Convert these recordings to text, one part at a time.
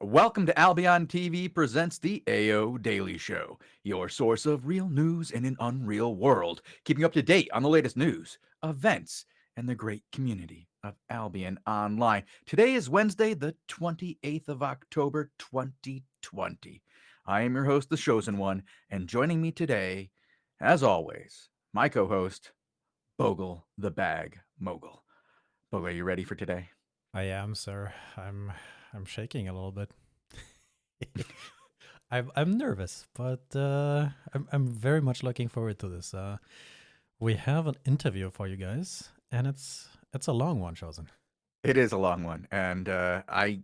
Welcome to Albion TV presents the AO Daily Show, your source of real news in an unreal world, keeping up to date on the latest news, events, and the great community of Albion Online. Today is Wednesday, the 28th of October, 2020. I am your host, the Chosen One, and joining me today, as always, my co-host, Bogle the Bag Mogul. Bogle, are you ready for today? I am, sir. I'm shaking a little bit. I'm nervous, but I'm very much looking forward to this. We have an interview for you guys, and it's a long one, Chosen. It is a long one, and I'd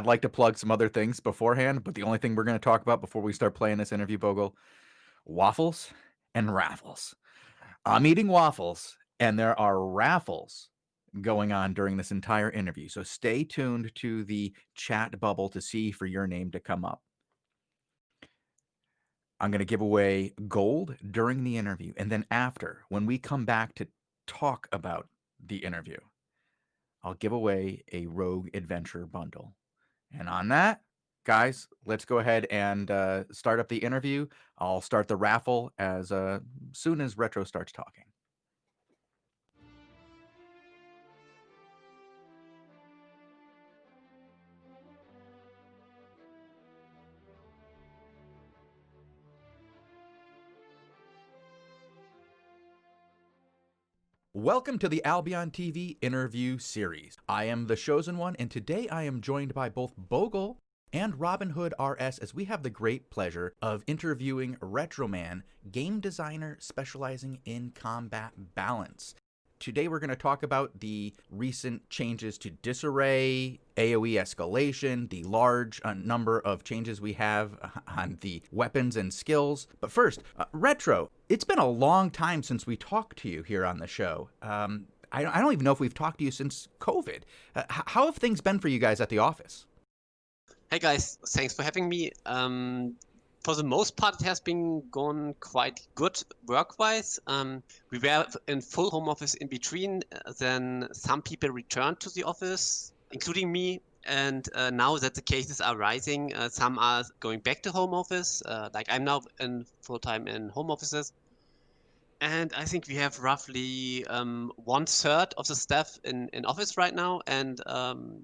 like to plug some other things beforehand, but the only thing we're going to talk about before we start playing this interview, Bogle, waffles and raffles. I'm eating waffles, and there are raffles going on during this entire interview, so stay tuned to the chat bubble to see for your name to come up. I'm going to give away gold during the interview, and then after, when we come back to talk about the interview, I'll give away a Rogue Adventure bundle. And on that, guys, let's go ahead and start up the interview. I'll start the raffle as soon as Retro starts talking. Welcome to the Albion TV interview series. I am the Chosen One, and today I am joined by both Bogle and Robin Hood RS as we have the great pleasure of interviewing Retroman, game designer specializing in combat balance. Today we're going to talk about the recent changes to disarray, AoE escalation, the large number of changes we have on the weapons and skills. But first, Retro, it's been a long time since we talked to you here on the show. I don't even know if we've talked to you since COVID. How have things been for you guys at the office? Hey guys, thanks for having me. For the most part, it has been going quite good work-wise. We were in full home office in between. Then some people returned to the office, including me. And now that the cases are rising, some are going back to home office. Like I'm now in full-time in home offices. And I think we have roughly 1/3 of the staff in office right now. And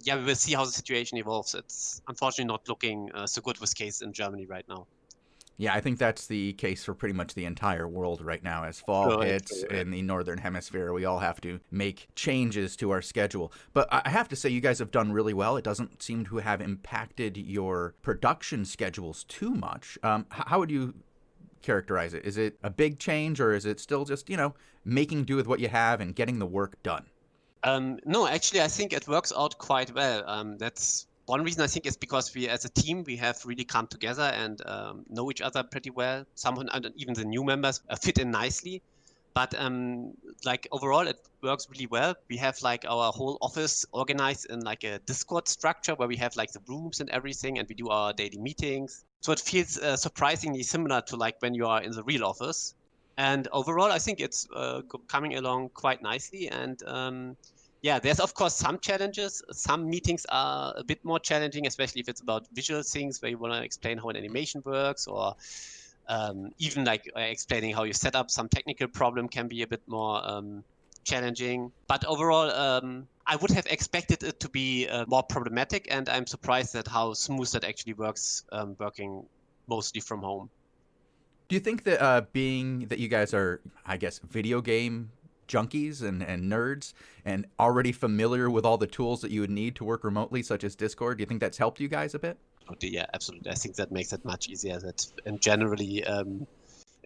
yeah, we will see how the situation evolves. It's unfortunately not looking so good with cases in Germany right now. Yeah, I think that's the case for pretty much the entire world right now. As fall hits in the northern hemisphere, we all have to make changes to our schedule. But I have to say, you guys have done really well. It doesn't seem to have impacted your production schedules too much. How would you characterize it? Is it a big change, or is it still just, making do with what you have and getting the work done? No, actually, I think it works out quite well. That's one reason I think is because we, as a team, we have really come together and know each other pretty well. Someone, even the new members, fit in nicely. But like overall, it works really well. We have like our whole office organized in like a Discord structure where we have like the rooms and everything, and we do our daily meetings. So it feels surprisingly similar to like when you are in the real office. And overall, I think it's coming along quite nicely. And yeah, there's of course some challenges. Some meetings are a bit more challenging, especially if it's about visual things where you want to explain how an animation works, or even like explaining how you set up some technical problem can be a bit more challenging. But overall, I would have expected it to be more problematic, and I'm surprised at how smooth that actually works, working mostly from home. Do you think that being that you guys are, I guess, video game junkies and nerds and already familiar with all the tools that you would need to work remotely, such as Discord, do you think that's helped you guys a bit? Yeah, absolutely. I think that makes it much easier. And generally, in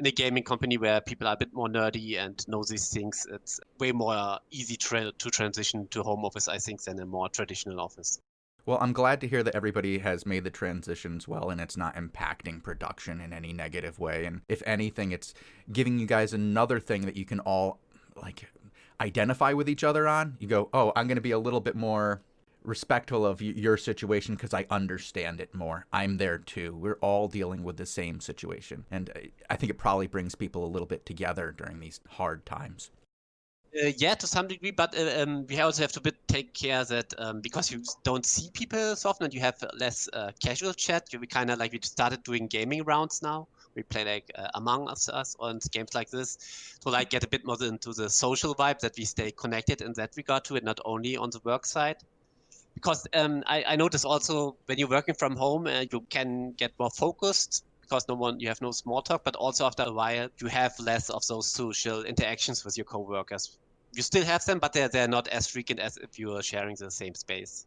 a gaming company where people are a bit more nerdy and know these things, it's way more easy to transition to home office, I think, than a more traditional office. Well, I'm glad to hear that everybody has made the transitions well and it's not impacting production in any negative way. And if anything, it's giving you guys another thing that you can all like identify with each other on. You go, oh, I'm going to be a little bit more respectful of your situation because I understand it more. I'm there too. We're all dealing with the same situation. And I think it probably brings people a little bit together during these hard times. Yeah, to some degree, but we also have to take care that because you don't see people so often and you have less casual chat, we kind of like we started doing gaming rounds now. We play like Among Us and games like this to like get a bit more into the social vibe that we stay connected in that regard to it, not only on the work side. Because I notice also when you're working from home, you can get more focused because you have no small talk, but also after a while, you have less of those social interactions with your coworkers. You still have them, but they're not as frequent as if you are sharing the same space.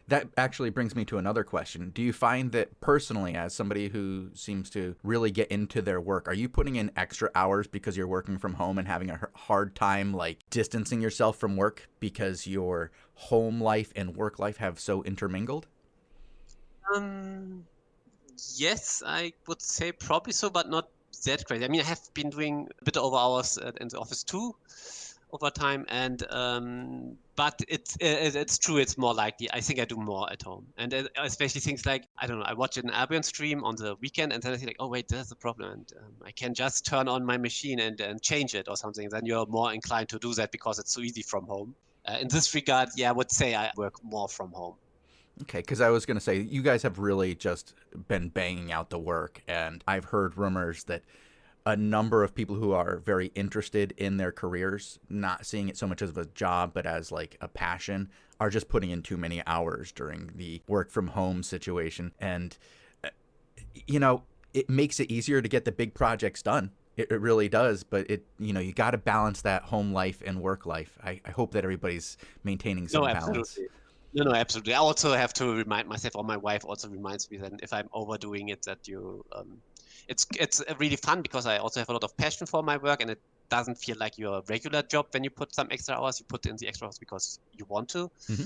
That actually brings me to another question. Do you find that personally, as somebody who seems to really get into their work, are you putting in extra hours because you're working from home and having a hard time like distancing yourself from work because your home life and work life have so intermingled? Yes, I would say probably so, but not that crazy. I mean, I have been doing a bit over hours in the office too over time, and but it's true. It's more likely. I think I do more at home, and especially things like I don't know. I watch an Albion stream on the weekend, and then I think like, oh wait, there's a problem, and I can just turn on my machine and change it or something. Then you're more inclined to do that because it's so easy from home. In this regard, yeah, I would say I work more from home. Okay, because I was going to say, you guys have really just been banging out the work, and I've heard rumors that a number of people who are very interested in their careers, not seeing it so much as a job, but as like a passion, are just putting in too many hours during the work from home situation. And, you know, it makes it easier to get the big projects done. It really does, but you got to balance that home life and work life. I hope that everybody's maintaining some No, balance. absolutely. No, absolutely. I also have to remind myself, or my wife also reminds me that if I'm overdoing it, that it's really fun because I also have a lot of passion for my work, and it doesn't feel like your regular job when you put some extra hours. You put in the extra hours because you want to. Mm-hmm.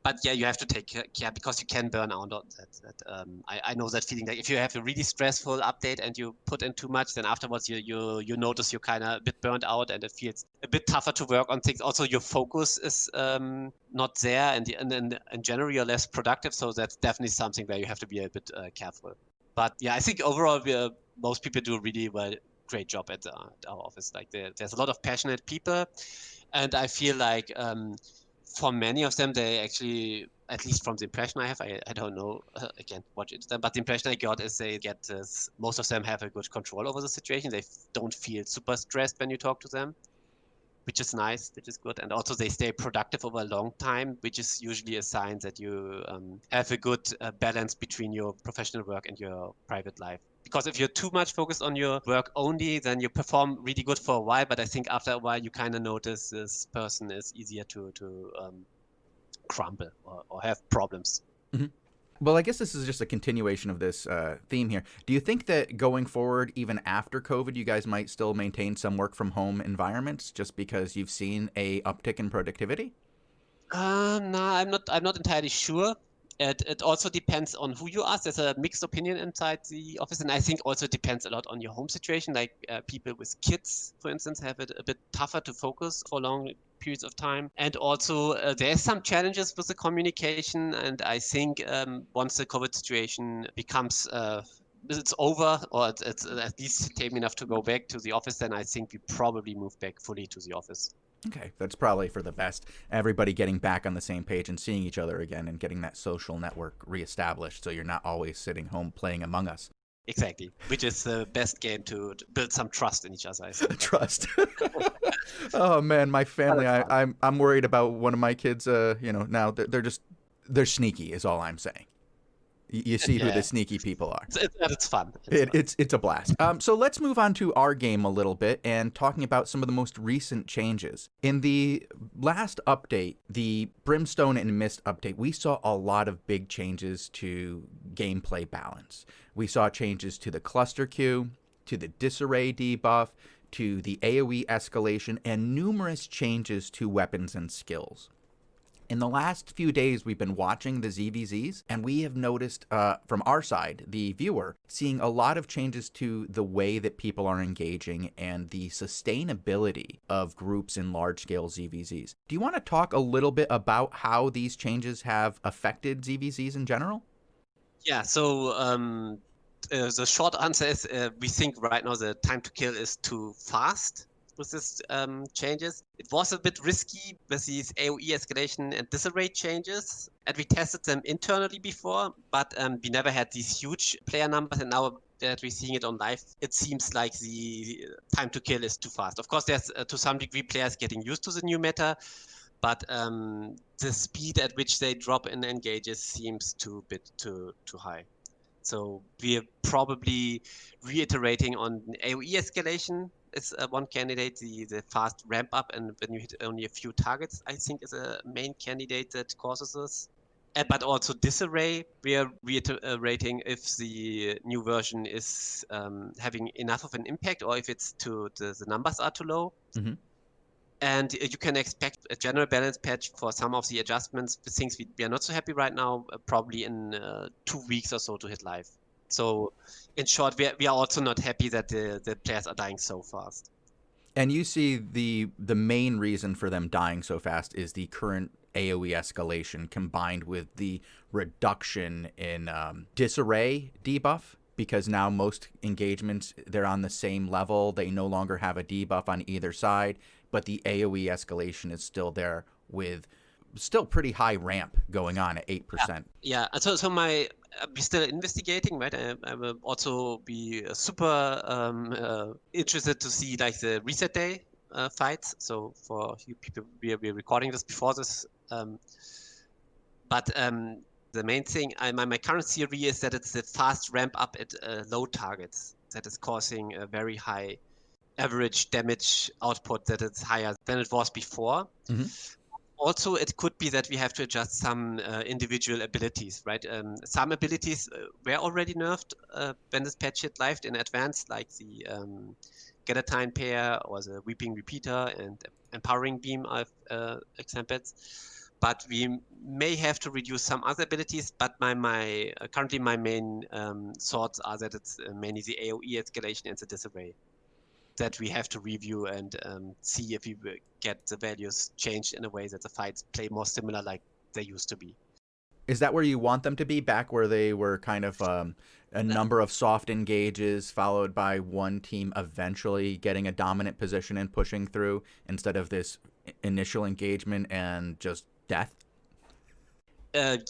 But yeah, you have to take care because you can burn out on that. I know that feeling. Like if you have a really stressful update and you put in too much, then afterwards you notice you're kind of a bit burnt out and it feels a bit tougher to work on things. Also, your focus is not there, and in general you're less productive. So that's definitely something where you have to be a bit careful. But yeah, I think overall most people do a really great job at our office. Like there's a lot of passionate people, and I feel like for many of them, they actually, at least from the impression I have, I don't know, I can't watch it, but the impression I got is they get this, most of them have a good control over the situation. They don't feel super stressed when you talk to them, which is nice, which is good. And also they stay productive over a long time, which is usually a sign that you have a good balance between your professional work and your private life. Because if you're too much focused on your work only, then you perform really good for a while. But I think after a while, you kind of notice this person is easier to crumble or have problems. Mm-hmm. Well, I guess this is just a continuation of this theme here. Do you think that going forward, even after COVID, you guys might still maintain some work from home environments just because you've seen a uptick in productivity? No, I'm not entirely sure. It also depends on who you ask. There's a mixed opinion inside the office, and I think also depends a lot on your home situation. Like people with kids, for instance, have it a bit tougher to focus for long periods of time. And also there's some challenges with the communication. And I think once the COVID situation becomes it's over, or it's at least tame enough to go back to the office, then I think we probably move back fully to the office. Okay, that's probably for the best. Everybody getting back on the same page and seeing each other again and getting that social network reestablished so you're not always sitting home playing Among Us. Exactly, which is the best game to build some trust in each other. I think. Trust. Oh man, my family. I'm worried about one of my kids. Now they're sneaky. Is all I'm saying. You see who the sneaky people are. It's fun. It's a blast. So let's move on to our game a little bit and talking about some of the most recent changes. In the last update, the Brimstone and Mist update, we saw a lot of big changes to gameplay balance. We saw changes to the cluster queue, to the disarray debuff, to the AoE escalation, and numerous changes to weapons and skills. In the last few days, we've been watching the ZVZs, and we have noticed from our side, the viewer, seeing a lot of changes to the way that people are engaging and the sustainability of groups in large-scale ZVZs. Do you want to talk a little bit about how these changes have affected ZVZs in general? Yeah, so the short answer is we think right now the time to kill is too fast. with these changes. It was a bit risky with these AoE escalation and disarray changes, and we tested them internally before, but we never had these huge player numbers, and now that we're seeing it on live, it seems like the time to kill is too fast. Of course, there's to some degree players getting used to the new meta, but the speed at which they drop in engages seems too high. So we're probably reiterating on AoE escalation is one candidate. The fast ramp up and when you hit only a few targets, I think, is a main candidate that causes this. But also disarray, we are reiterating if the new version is having enough of an impact or if it's the numbers are too low. Mm-hmm. And you can expect a general balance patch for some of the adjustments, the things we are not so happy right now, probably in 2 weeks or so to hit live. So in short, we are also not happy that the players are dying so fast. And you see the main reason for them dying so fast is the current AoE escalation combined with the reduction in disarray debuff, because now most engagements, they're on the same level. They no longer have a debuff on either side, but the AoE escalation is still there with still pretty high ramp going on at 8%. Yeah. So we're still investigating, right? I will also be super interested to see like the reset day fights. So for you people, we're recording this before this. But the main thing, my current theory is that it's the fast ramp up at low targets that is causing a very high average damage output that it's higher than it was before. Mm-hmm. Also, it could be that we have to adjust some individual abilities, right? Some abilities were already nerfed when this patch hit live in advance, like the Gelatine pair or the Weeping Repeater and Empowering Beam examples. But we may have to reduce some other abilities. But currently my main thoughts are that it's mainly the AoE escalation and the disarray that we have to review and see if we get the values changed in a way that the fights play more similar like they used to be. Is that where you want them to be, back where they were kind of a number of soft engages followed by one team eventually getting a dominant position and pushing through, instead of this initial engagement and just death?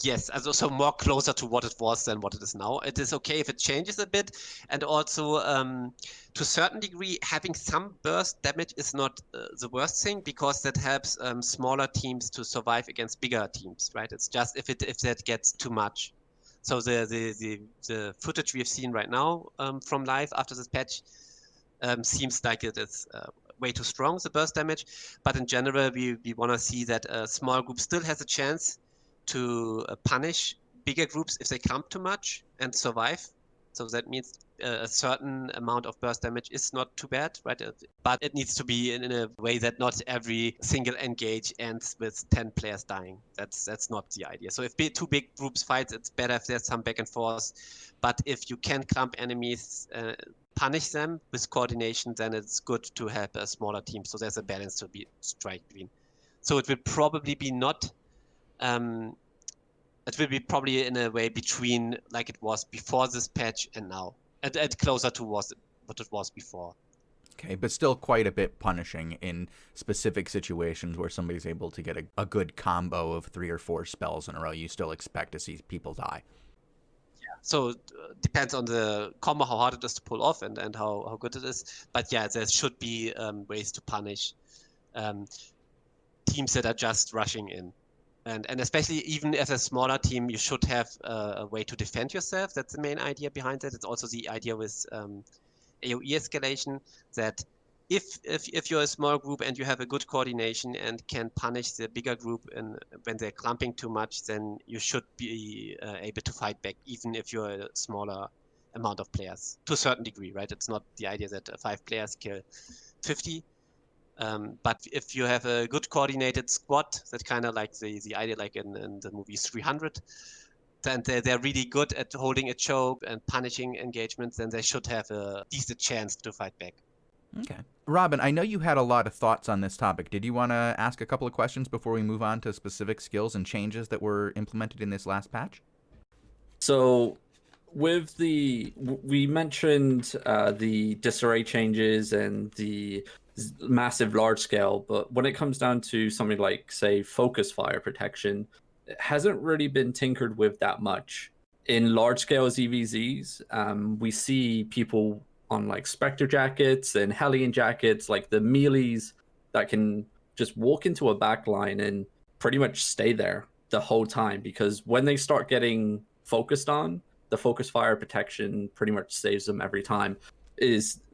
Yes, so more closer to what it was than what it is now. It is okay if it changes a bit, and also to a certain degree, having some burst damage is not the worst thing, because that helps smaller teams to survive against bigger teams, right? It's just if that gets too much. So the footage we have seen right now from live after this patch seems like it is way too strong, the burst damage. But in general, we want to see that a small group still has a chance to punish bigger groups if they clump too much and survive. So that means a certain amount of burst damage is not too bad, right? But it needs to be in a way that not every single engage ends with 10 players dying. That's not the idea. So if two big groups fight, it's better if there's some back and forth. But if you can clump enemies, punish them with coordination, then it's good to have a smaller team. So there's a balance to be strike between. So it will probably be not it will be probably in a way between like it was before this patch and now, and closer to what it was before. Okay, but still quite a bit punishing in specific situations where somebody's able to get a good combo of 3 or 4 spells in a row. You still expect to see people die. Yeah. So depends on the combo, how hard it is to pull off and how good it is. But yeah, there should be ways to punish teams that are just rushing in. And especially even as a smaller team, you should have a way to defend yourself. That's the main idea behind it. It's also the idea with AoE escalation, that if you're a small group and you have a good coordination and can punish the bigger group when they're clumping too much, then you should be able to fight back, even if you're a smaller amount of players, to a certain degree, right? It's not the idea that 5 players kill 50. But if you have a good coordinated squad, that's kind of like the idea like in the movie 300, then they're really good at holding a choke and punishing engagements, then they should have a decent chance to fight back. Okay. Robin, I know you had a lot of thoughts on this topic. Did you want to ask a couple of questions before we move on to specific skills and changes that were implemented in this last patch? So we mentioned the disarray changes and the massive large scale, but when it comes down to something like, say, focus fire protection, it hasn't really been tinkered with that much. In large scale ZVZs, we see people on like Spectre jackets and Hellion jackets, like the melees that can just walk into a backline and pretty much stay there the whole time, because when they start getting focused on, the focus fire protection pretty much saves them every time.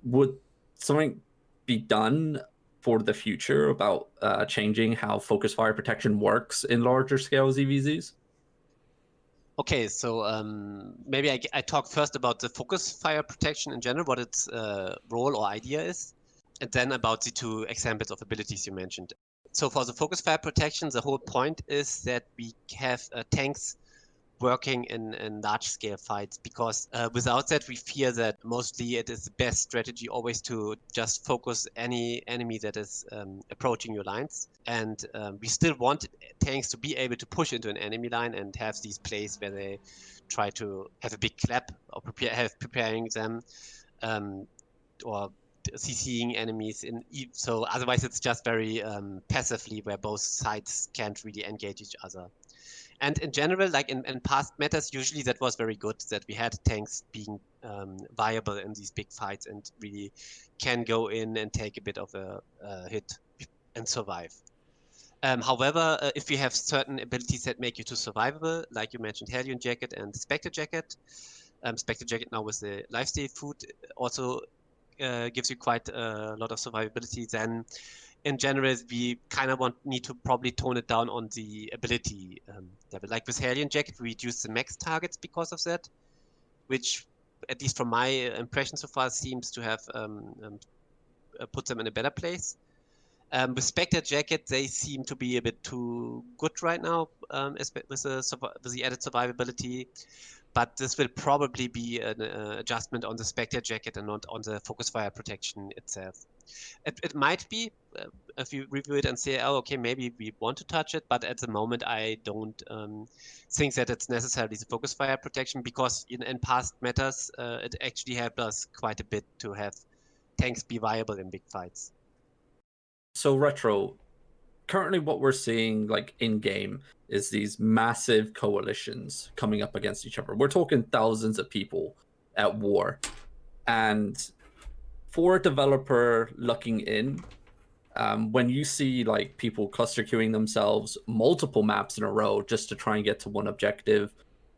Would something be done for the future about changing how focus fire protection works in larger scale ZVZs? Okay, so maybe I talk first about the focus fire protection in general, what its role or idea is, and then about the two examples of abilities you mentioned. So for the focus fire protection, the whole point is that we have tanks working in large-scale fights, because without that, we fear that mostly it is the best strategy always to just focus any enemy that is approaching your lines. And we still want tanks to be able to push into an enemy line and have these plays where they try to have a big clap or preparing them, or CCing enemies. So otherwise, it's just very passively, where both sides can't really engage each other. And in general, like in past metas, usually that was very good, that we had tanks being viable in these big fights and really can go in and take a bit of a hit and survive. However, if we have certain abilities that make you too survivable, like you mentioned, Hellion Jacket and Spectre Jacket. Spectre Jacket now with the lifesteal food also gives you quite a lot of survivability. Then in general, we kind of need to probably tone it down on the ability level. Like with Hellion Jacket, we reduce the max targets because of that, which, at least from my impression so far, seems to have put them in a better place. With Spectre Jacket, they seem to be a bit too good right now, with the added survivability. But this will probably be an adjustment on the Spectre Jacket and not on the focus fire protection itself. It might be, if you review it and say, oh, okay, maybe we want to touch it, but at the moment I don't think that it's necessarily the focus fire protection, because in past metas it actually helped us quite a bit to have tanks be viable in big fights. So Retro, currently what we're seeing like in game is these massive coalitions coming up against each other. We're talking thousands of people at war. And for a developer looking in, when you see like people cluster queuing themselves multiple maps in a row just to try and get to one objective,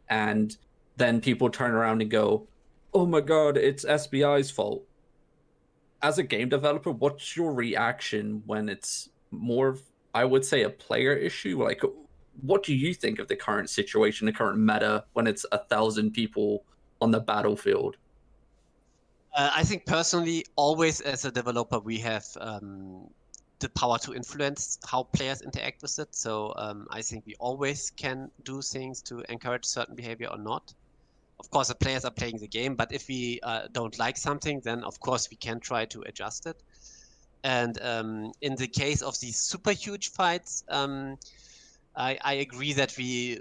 and then people turn around and go, oh my god, it's SBI's fault. As a game developer, what's your reaction when it's more, I would say, a player issue? Like, what do you think of the current situation, the current meta, when it's 1,000 people on the battlefield? I think personally, always as a developer, we have the power to influence how players interact with it. So I think we always can do things to encourage certain behavior or not. Of course, the players are playing the game, but if we don't like something, then of course we can try to adjust it. And in the case of these super huge fights, I agree that we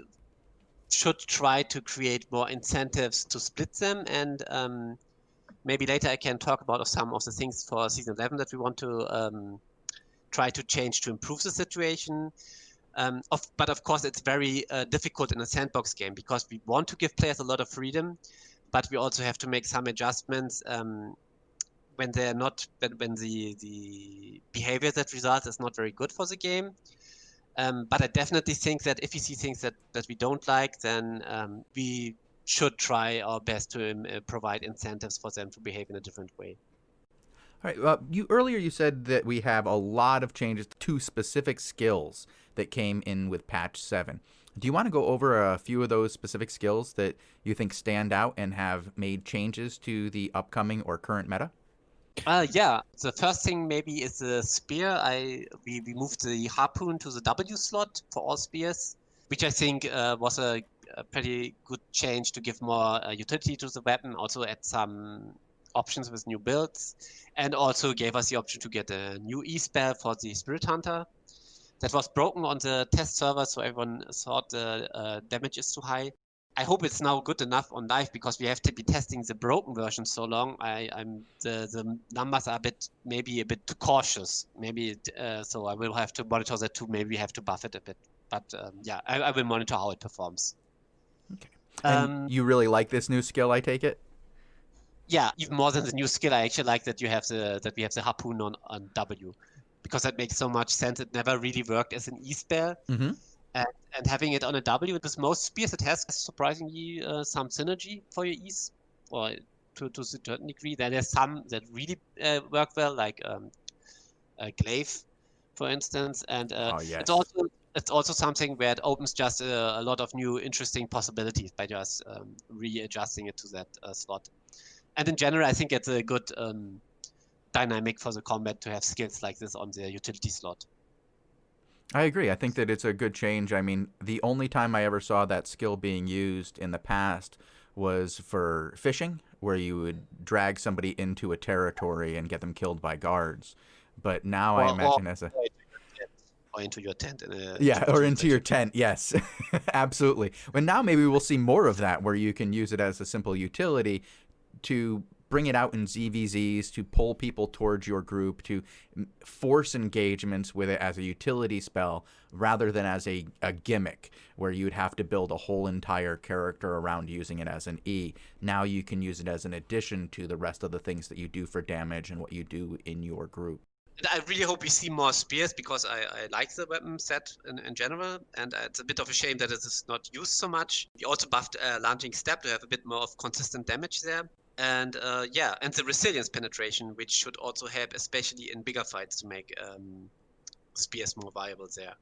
should try to create more incentives to split them. And maybe later I can talk about some of the things for Season 11 that we want to try to change to improve the situation. But of course, it's very difficult in a sandbox game, because we want to give players a lot of freedom, but we also have to make some adjustments when they're not, when the behavior that results is not very good for the game. But I definitely think that if we see things that we don't like, then we should try our best to provide incentives for them to behave in a different way. All right. Earlier you said that we have a lot of changes to specific skills that came in with patch 7. Do you want to go over a few of those specific skills that you think stand out and have made changes to the upcoming or current meta? Yeah. The first thing maybe is the spear. We moved the harpoon to the W slot for all spears, which I think was a pretty good change to give more utility to the weapon. Also add some options with new builds, and also gave us the option to get a new E-spell for the Spirit Hunter. That was broken on the test server, so everyone thought the damage is too high. I hope it's now good enough on live because we have to be testing the broken version so long. The numbers are maybe a bit too cautious. Maybe so I will have to monitor that too. Maybe we have to buff it a bit. But yeah, I will monitor how it performs. Okay. And you really like this new skill, I take it? Yeah, even more than the new skill, I actually like that we have the harpoon on W, because that makes so much sense. It never really worked as an E spell. Mm-hmm. And having it on a W with most spears, it has surprisingly some synergy for your E's, or to a certain degree. There's some that really work well, like Glaive, for instance. And yes. it's also something where it opens just a lot of new interesting possibilities by just readjusting it to that slot. And in general, I think it's a good dynamic for the combat to have skills like this on the utility slot. I agree. I think that it's a good change. I mean, the only time I ever saw that skill being used in the past was for fishing, where you would drag somebody into a territory and get them killed by guards. But now I imagine as a... Or into your tent. Or into your tent, yes. Absolutely. But now maybe we'll see more of that, where you can use it as a simple utility to bring it out in ZVZs, to pull people towards your group, to force engagements with it as a utility spell rather than as a gimmick where you'd have to build a whole entire character around using it as an E. Now you can use it as an addition to the rest of the things that you do for damage and what you do in your group. I really hope we see more spears, because I like the weapon set in general, and it's a bit of a shame that it is not used so much. We also buffed Launching Step to have a bit more of consistent damage there. And and the resilience penetration, which should also help, especially in bigger fights, to make spears more viable there.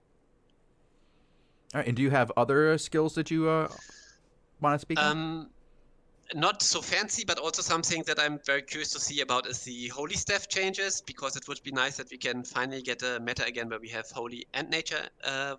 All right, and do you have other skills that you want to speak of? Not so fancy, but also something that I'm very curious to see about is the Holy Staff changes, because it would be nice that we can finally get a meta again where we have Holy and Nature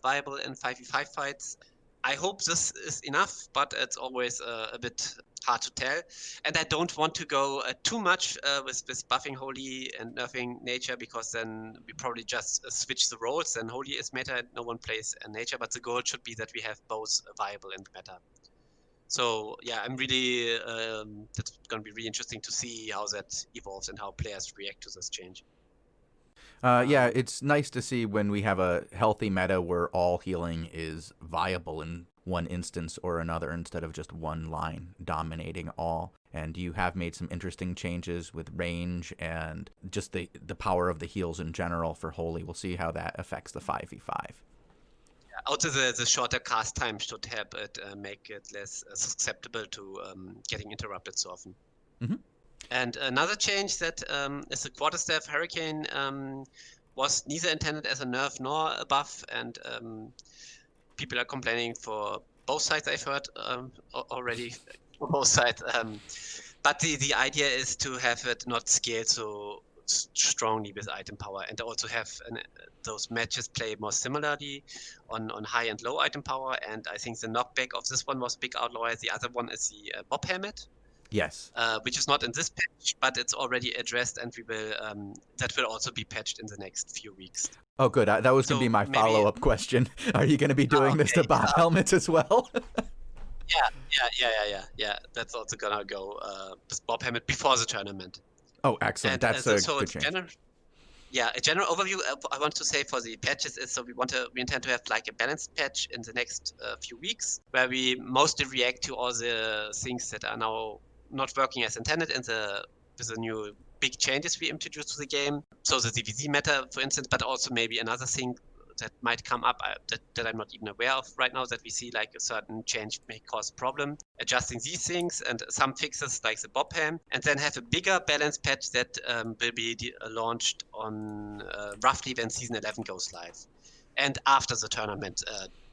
viable in 5v5 fights. I hope this is enough, but it's always a bit hard to tell. And I don't want to go too much with buffing Holy and nerfing Nature, because then we probably just switch the roles. Then Holy is meta and no one plays Nature, but the goal should be that we have both viable in the meta. So yeah, I'm really, that's going to be really interesting to see how that evolves and how players react to this change. It's nice to see when we have a healthy meta where all healing is viable in one instance or another instead of just one line dominating all. And you have made some interesting changes with range and just the power of the heals in general for Holy. We'll see how that affects the 5v5. Yeah, also the shorter cast time should help it make it less susceptible to getting interrupted so often. Mm-hmm. And another change that is the Quarterstaff Hurricane was neither intended as a nerf nor a buff, and people are complaining for both sides, I've heard already, for both sides. But the idea is to have it not scale so strongly with item power, and also have those matches play more similarly on high and low item power. And I think the knockback of this one was big outlier. The other one is the Bob Helmet. Yes. Which is not in this patch, but it's already addressed, and we will that will also be patched in the next few weeks. Oh, good. That was going to be my follow-up question. Are you going to be doing this to Bob Helmets as well? Yeah. That's also gonna go with Bob Helmet before the tournament. Oh, excellent. And, That's a good change. A general overview I want to say for the patches is, so we intend to have like a balanced patch in the next few weeks, where we mostly react to all the things that are now not working as intended with the new big changes we introduced to the game. So the DVZ meta, for instance, but also maybe another thing that might come up that I'm not even aware of right now, that we see like a certain change may cause a problem. Adjusting these things and some fixes like the Bob Helm, and then have a bigger balance patch that will be launched on roughly when Season 11 goes live. And after the tournament,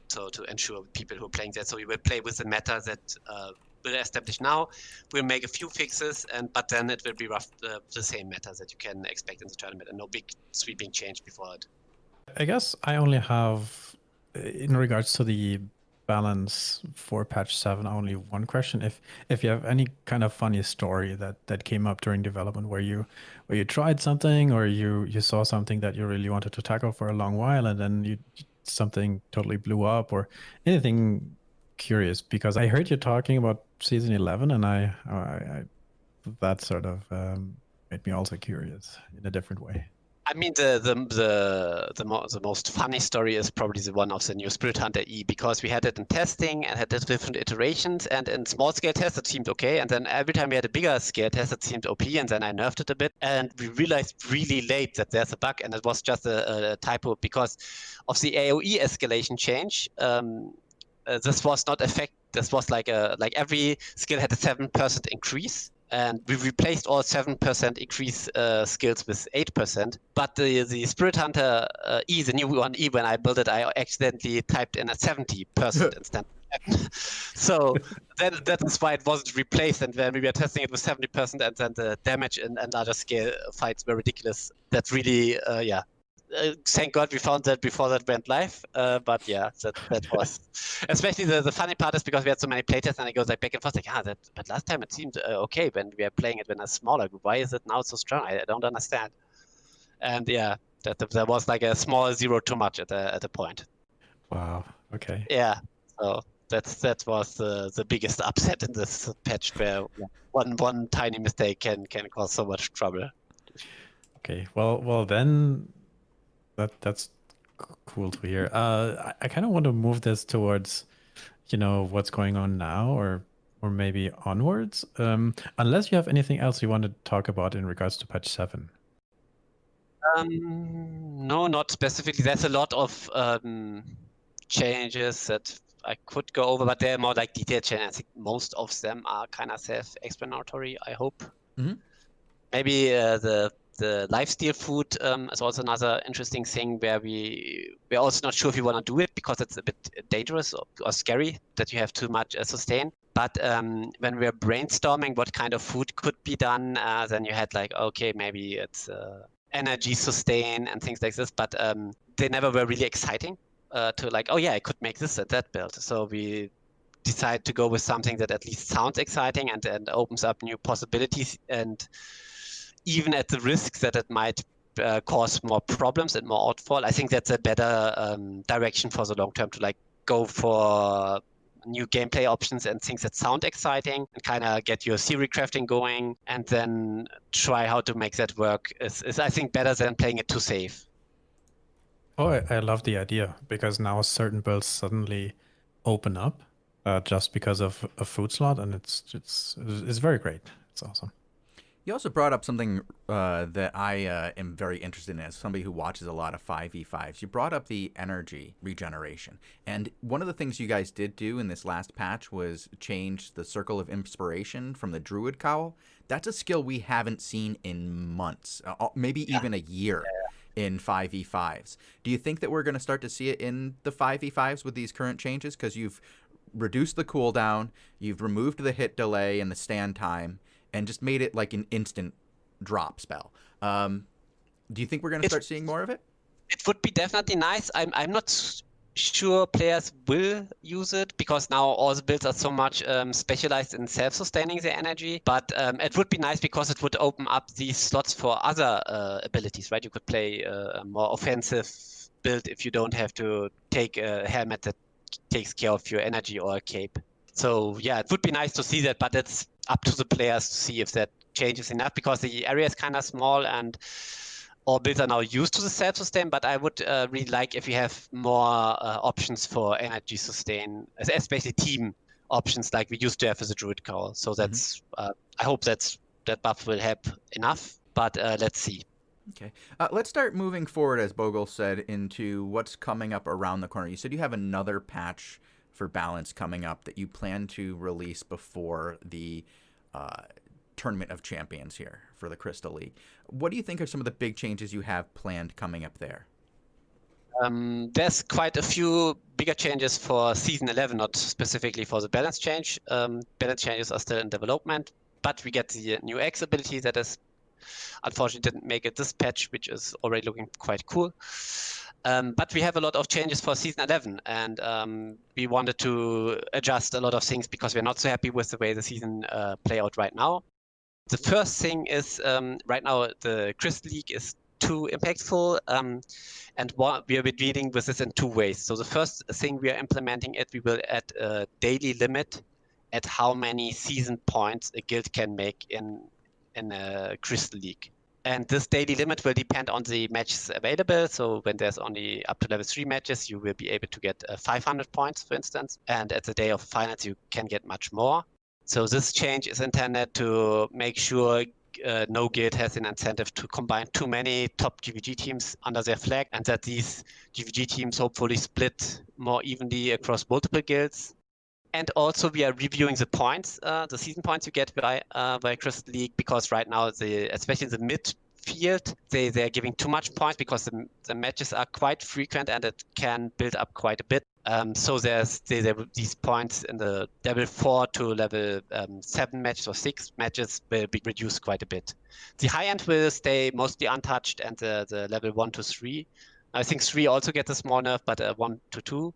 so to ensure people who are playing that, so we will play with the meta that will establish now. We'll make a few fixes, but then it will be the same meta that you can expect in the tournament, and no big sweeping change before it. I guess I only have, in regards to the balance for patch 7, only one question. If you have any kind of funny story that came up during development where you tried something, or you saw something that you really wanted to tackle for a long while, and then something totally blew up, or anything curious because I heard you talking about season 11, and I that sort of made me also curious in a different way. I mean, the most funny story is probably the one of the new Spirit Hunter E, because we had it in testing and had different iterations, and in small scale tests it seemed okay, and then every time we had a bigger scale test it seemed OP, and then I nerfed it a bit, and we realized really late that there's a bug, and it was just a typo because of the AOE escalation change. This was not This was like every skill had a 7% increase. And we replaced all 7% increase skills with 8%. But the Spirit Hunter E, the new one E, when I built it, I accidentally typed in a 70% instead. So that is why it wasn't replaced. And when we were testing it with 70%, and then the damage in larger scale fights were ridiculous. That's really, thank God we found that before that went live. But yeah, that was especially the funny part is because we had so many playtests, and it goes like back and forth like, but last time it seemed okay when we were playing it when a smaller group. Why is it now so strong? I don't understand. And yeah, that was like a small zero too much at a point. Wow. Okay. Yeah. So that was the biggest upset in this patch, where one tiny mistake can cause so much trouble. Okay. Well then. That's cool to hear. I kind of want to move this towards, what's going on now, or maybe onwards. Unless you have anything else you want to talk about in regards to patch 7. No, not specifically. There's a lot of changes that I could go over, but they're more like detailed changes. I think most of them are kind of self-explanatory, I hope. Mm-hmm. Maybe the lifesteal food is also another interesting thing, where we're also not sure if we want to do it because it's a bit dangerous or scary that you have too much sustain. But when we're brainstorming what kind of food could be done, then you had like, okay, maybe it's energy sustain and things like this, but they never were really exciting to like, oh yeah, I could make this and that build. So we decide to go with something that at least sounds exciting and opens up new possibilities, and even at the risk that it might cause more problems and more outfall. I think that's a better direction for the long term, to like go for new gameplay options and things that sound exciting, and kind of get your theory crafting going, and then try how to make that work is I think better than playing it too safe. Oh, I love the idea, because now certain builds suddenly open up just because of a food slot, and it's very great. It's awesome. You also brought up something that I am very interested in as somebody who watches a lot of 5v5s. You brought up the energy regeneration. And one of the things you guys did do in this last patch was change the Circle of Inspiration from the Druid Cowl. That's a skill we haven't seen in months, maybe even a year in 5v5s. Do you think that we're going to start to see it in the 5v5s with these current changes? Because you've reduced the cooldown, you've removed the hit delay and the stand time, and just made it like an instant drop spell. Do you think we're going to start seeing more of it? It would be definitely nice. I'm not sure players will use it, because now all the builds are so much specialized in self-sustaining their energy. But it would be nice because it would open up these slots for other abilities, right? You could play a more offensive build if you don't have to take a helmet that takes care of your energy, or a cape. So yeah, it would be nice to see that, but it's up to the players to see if that changes enough, because the area is kind of small and all builds are now used to the self-sustain. But I would really like if we have more options for energy sustain, especially team options like we used to have as a Druid Cowl. So that's I hope that buff will help enough, but let's see. Okay. Let's start moving forward, as Bogle said, into what's coming up around the corner. You said you have another patch for balance coming up that you plan to release before the Tournament of Champions here for the Crystal League. What do you think are some of the big changes you have planned coming up there? There's quite a few bigger changes for Season 11, not specifically for the balance change. Balance changes are still in development, but we get the new X ability that is unfortunately didn't make it this patch, which is already looking quite cool. But we have a lot of changes for Season 11, and we wanted to adjust a lot of things because we're not so happy with the way the season play out right now. The first thing is right now the Crystal League is too impactful. And we will be dealing with this in two ways. So the first thing we are implementing we will add a daily limit at how many season points a guild can make in a Crystal League. And this daily limit will depend on the matches available. So when there's only up to level 3 matches, you will be able to get 500 points, for instance. And at the day of finals, you can get much more. So this change is intended to make sure no guild has an incentive to combine too many top GvG teams under their flag, and that these GvG teams hopefully split more evenly across multiple guilds. And also we are reviewing the points, the season points you get by Crystal League, because right now, especially in the midfield, they're giving too much points because the matches are quite frequent and it can build up quite a bit. So there's these points in the level 4 to level 7 matches or 6 matches will be reduced quite a bit. The high end will stay mostly untouched, and the level 1 to 3. I think 3 also gets a small nerf, but 1 to 2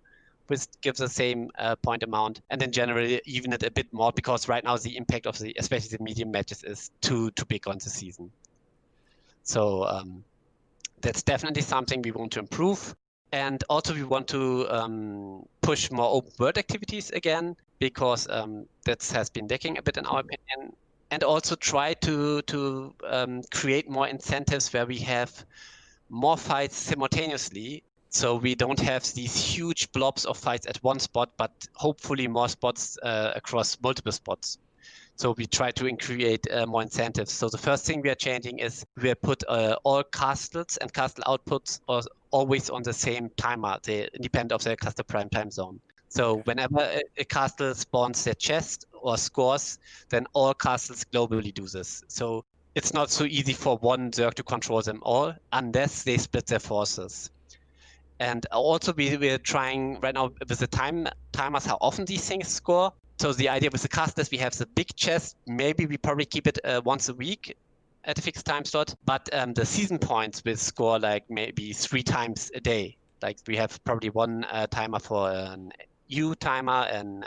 which gives the same point amount, and then generally even it a bit more, because right now the impact of especially the medium matches is too big on the season. So that's definitely something we want to improve. And also we want to push more open world activities again, because that has been lacking a bit in our opinion. And also try to create more incentives where we have more fights simultaneously. So we don't have these huge blobs of fights at one spot, but hopefully more spots across multiple spots. So we try to create more incentives. So the first thing we are changing is we put all castles and castle outputs are always on the same timer. They independent of their cluster prime time zone. So whenever a castle spawns their chest or scores, then all castles globally do this. So it's not so easy for one Zerg to control them all unless they split their forces. And also we're trying right now with the timers how often these things score. So the idea with the cast is we have the big chest. Maybe we probably keep it once a week at a fixed time slot. But the season points will score like maybe 3 times a day. Like we have probably one timer for an EU timer, an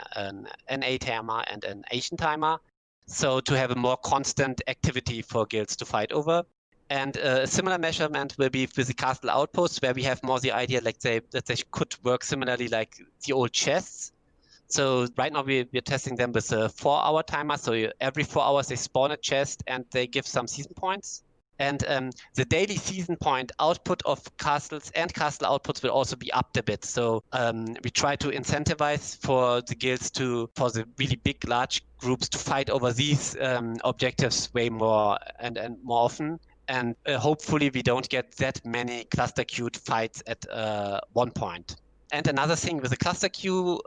NA timer, and an Asian timer. So to have a more constant activity for guilds to fight over. And a similar measurement will be with the castle outposts, where we have more the idea that they could work similarly like the old chests. So right now we're testing them with a 4-hour timer. So every 4 hours they spawn a chest and they give some season points. And the daily season point output of castles and castle outputs will also be upped a bit. So we try to incentivize for the guilds for the really big, large groups to fight over these objectives way more and more often. And hopefully we don't get that many cluster queued fights at one point. And another thing with the cluster queue,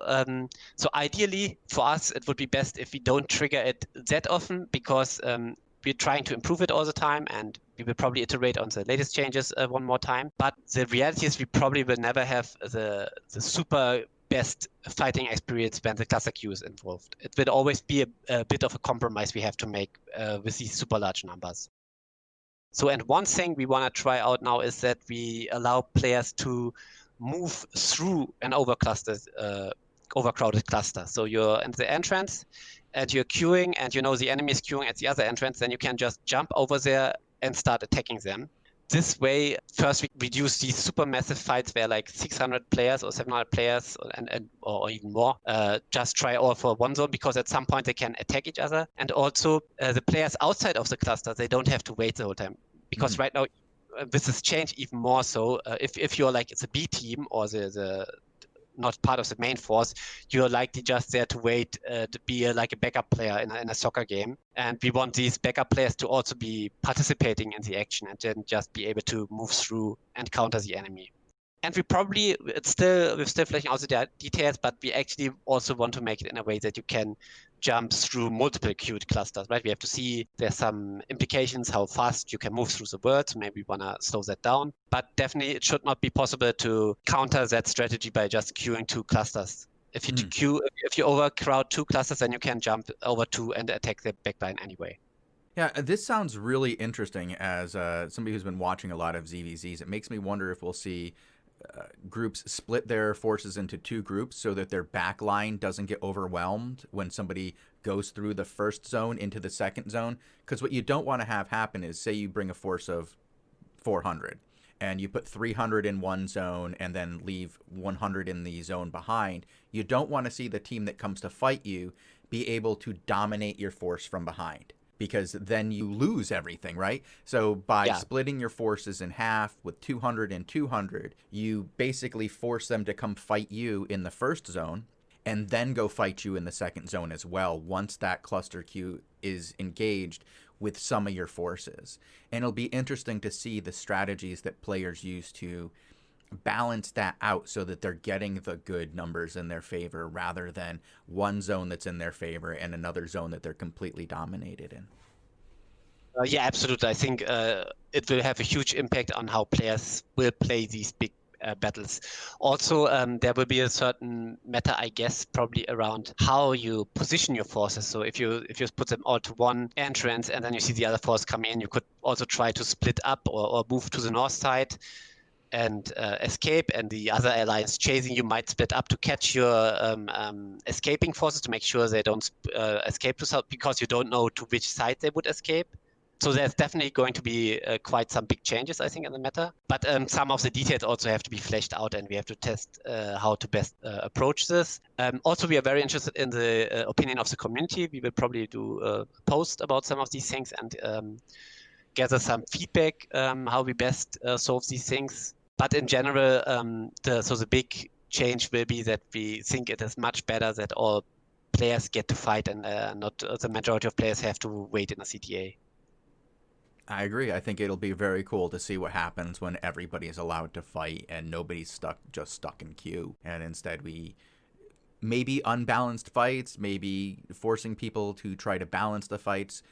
so ideally for us, it would be best if we don't trigger it that often, because we're trying to improve it all the time, and we will probably iterate on the latest changes one more time. But the reality is we probably will never have the super best fighting experience when the cluster queue is involved. It will always be a bit of a compromise we have to make with these super large numbers. So, and one thing we want to try out now is that we allow players to move through an overcrowded cluster. So you're in the entrance and you're queuing, and you know the enemy is queuing at the other entrance, then you can just jump over there and start attacking them. This way, first we reduce these super massive fights where like 600 players or 700 players or even more just try all for one zone, because at some point they can attack each other. And also the players outside of the cluster, they don't have to wait the whole time, because right now this has changed even more. So if you're like it's a B team or the not part of the main force, you're likely just there to wait to be like a backup player in a soccer game. And we want these backup players to also be participating in the action and then just be able to move through and counter the enemy. And we're still fleshing out the details, but we actually also want to make it in a way that you can jump through multiple queued clusters, right? We have to see there's some implications how fast you can move through the world. So maybe we want to slow that down. But definitely it should not be possible to counter that strategy by just queuing 2 clusters. If you overcrowd 2 clusters, then you can jump over 2 and attack the backline anyway. Yeah, this sounds really interesting as somebody who's been watching a lot of ZVZs. It makes me wonder if we'll see groups split their forces into 2 groups so that their back line doesn't get overwhelmed when somebody goes through the first zone into the second zone. Because what you don't want to have happen is, say you bring a force of 400, and you put 300 in one zone and then leave 100 in the zone behind, you don't want to see the team that comes to fight you be able to dominate your force from behind, because then you lose everything, right? So by splitting your forces in half with 200 and 200, you basically force them to come fight you in the first zone and then go fight you in the second zone as well once that cluster queue is engaged with some of your forces. And it'll be interesting to see the strategies that players use to balance that out so that they're getting the good numbers in their favor rather than one zone that's in their favor and another zone that they're completely dominated in. Yeah, absolutely. I think it will have a huge impact on how players will play these big battles. Also, there will be a certain meta, I guess, probably around how you position your forces. So if you put them all to one entrance and then you see the other force come in, you could also try to split up or move to the north side and escape, and the other alliance chasing you might split up to catch your escaping forces to make sure they don't escape to south, because you don't know to which side they would escape. So there's definitely going to be quite some big changes, I think, in the meta. But some of the details also have to be fleshed out, and we have to test how to best approach this. Also, we are very interested in the opinion of the community. We will probably do a post about some of these things and gather some feedback how we best solve these things. But in general, the big change will be that we think it is much better that all players get to fight and not the majority of players have to wait in a CTA. I agree. I think it'll be very cool to see what happens when everybody is allowed to fight and nobody's stuck in queue. And instead we maybe unbalanced fights, maybe forcing people to try to balance the fights.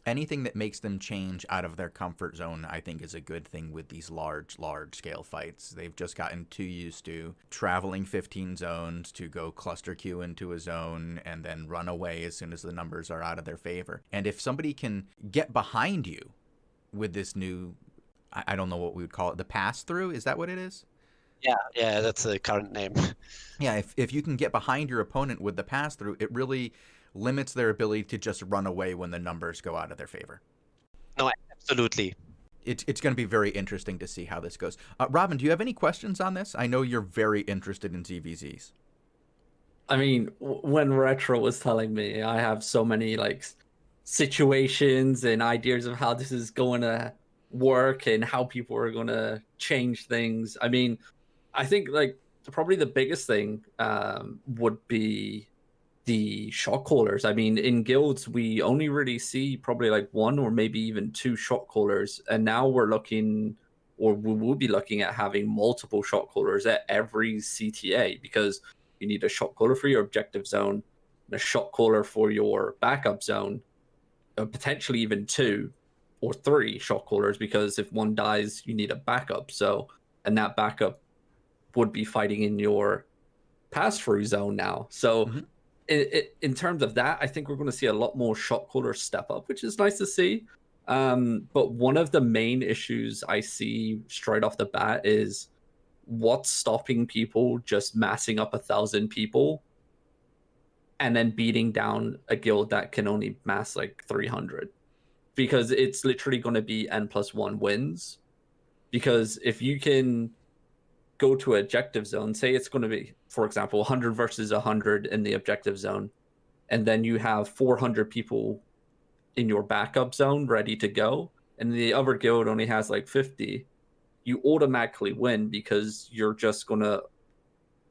Anything that makes them change out of their comfort zone, I think, is a good thing with these large scale fights. They've just gotten too used to traveling 15 zones to go cluster queue into a zone and then run away as soon as the numbers are out of their favor. And if somebody can get behind you with this new, I don't know what we would call it, the pass-through, is that what it is? Yeah, that's the current name. Yeah, if you can get behind your opponent with the pass-through, it really limits their ability to just run away when the numbers go out of their favor. No, absolutely. It's going to be very interesting to see how this goes. Robin, do you have any questions on this? I know you're very interested in ZVZs. I mean, when Retro was telling me, I have so many situations and ideas of how this is going to work and how people are going to change things. I mean, I think probably the biggest thing would be the shot callers. I mean, in guilds, we only really see probably one or maybe even two shot callers. And now we're looking, or we will be looking at having multiple shot callers at every CTA, because you need a shot caller for your objective zone, and a shot caller for your backup zone, potentially even 2 or 3 shot callers, because if one dies, you need a backup. So, and that backup would be fighting in your pass-through zone now. So in terms of that, I think we're going to see a lot more shot callers step up, which is nice to see. But one of the main issues I see straight off the bat is what's stopping people just massing up 1,000 people and then beating down a guild that can only mass 300, because it's literally going to be N+1 wins. Because if you can go to objective zone, say it's going to be, for example, 100 versus 100 in the objective zone, and then you have 400 people in your backup zone ready to go, and the other guild only has 50, you automatically win, because you're just going to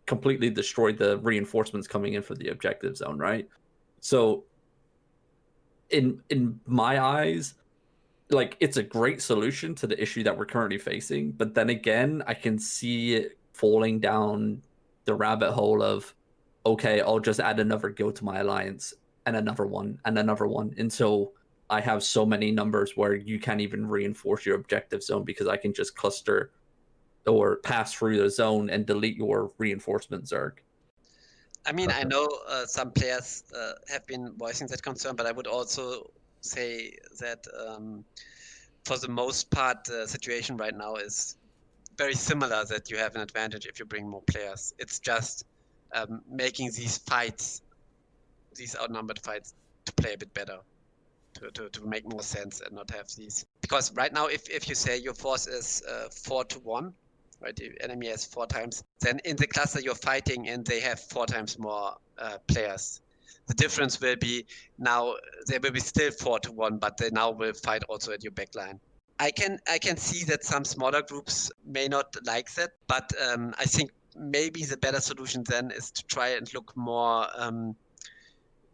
completely destroy the reinforcements coming in for the objective zone, right? So in my eyes, it's a great solution to the issue that we're currently facing, but then again, I can see it falling down the rabbit hole of, okay, I'll just add another guild to my alliance, and another one, until I have so many numbers where you can't even reinforce your objective zone, because I can just cluster or pass through the zone and delete your reinforcement Zerg. I mean, I know some players have been voicing that concern, but I would also say that for the most part, the situation right now is very similar, that you have an advantage if you bring more players. It's just making these fights, these outnumbered fights, to play a bit better, to make more sense and not have these. Because right now, if you say your force is 4-1, right, the enemy has 4 times, then in the cluster you're fighting and they have 4 times more players. The difference will be now they will be still 4-1, but they now will fight also at your backline. I can see that some smaller groups may not like that, but I think maybe the better solution then is to try and look more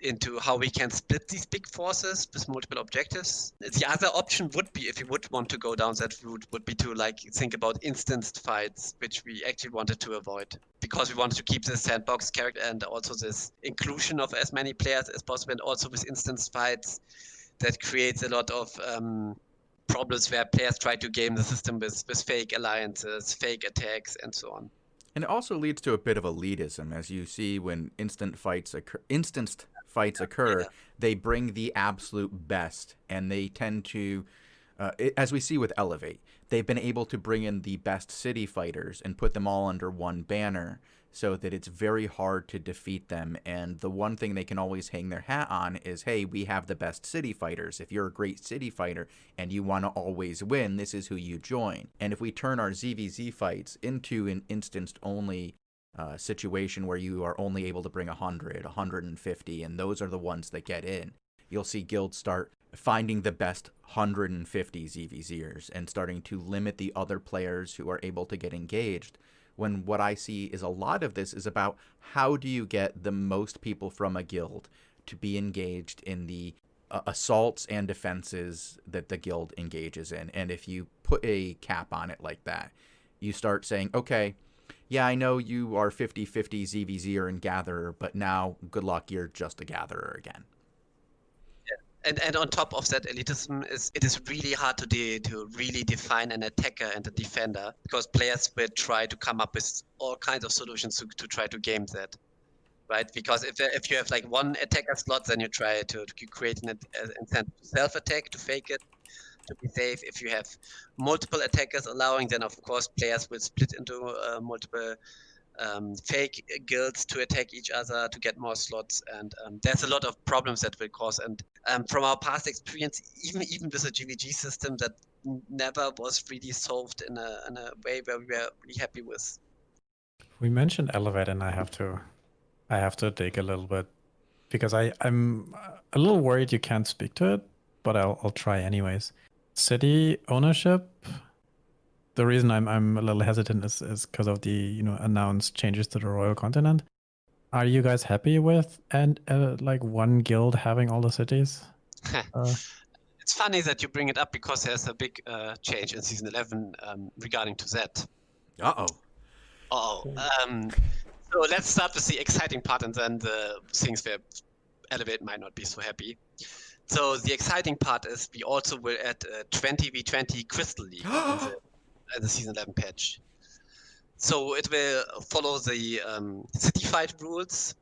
into how we can split these big forces with multiple objectives. The other option would be, if you would want to go down that route, would be to like think about instanced fights, which we actually wanted to avoid because we wanted to keep this sandbox character and also this inclusion of as many players as possible, and also with instanced fights that creates a lot of problems where players try to game the system with fake alliances, fake attacks, and so on. And it also leads to a bit of elitism, as you see when instanced fights occur, they bring the absolute best, and they tend to, as we see with Elevate, they've been able to bring in the best city fighters and put them all under one banner so that it's very hard to defeat them. And the one thing they can always hang their hat on is, hey, we have the best city fighters. If you're a great city fighter and you want to always win, this is who you join. And if we turn our ZVZ fights into an instanced-only situation where you are only able to bring 100, 150, and those are the ones that get in, you'll see guilds start finding the best 150 ZVZers and starting to limit the other players who are able to get engaged. When what I see is a lot of this is about how do you get the most people from a guild to be engaged in the assaults and defenses that the guild engages in. And if you put a cap on it like that, you start saying, okay, yeah, I know you are 50-50 ZVZer and Gatherer, but now, good luck, you're just a Gatherer again. And on top of that, elitism it is really hard to really define an attacker and a defender, because players will try to come up with all kinds of solutions to try to game that, right? Because if you have like one attacker slot, then you try to create an incentive to self-attack, to fake it, to be safe. If you have multiple attackers allowing, then of course players will split into multiple fake guilds to attack each other to get more slots, and there's a lot of problems that will cause. And from our past experience, even with a GvG system, that never was really solved in a way where we were really happy with. We mentioned Elevate, and I have to dig a little bit because I'm a little worried you can't speak to it, but I'll try anyways. City ownership. The reason I'm a little hesitant is because of the announced changes to the Royal Continent. Are you guys happy with like one guild having all the cities? It's funny that you bring it up because there's a big change in Season 11 regarding to that. So let's start with the exciting part and then the things where Elevate might not be so happy. So the exciting part is we also will add 20v20 Crystal League in the Season 11 patch. So it will follow the city fight rules,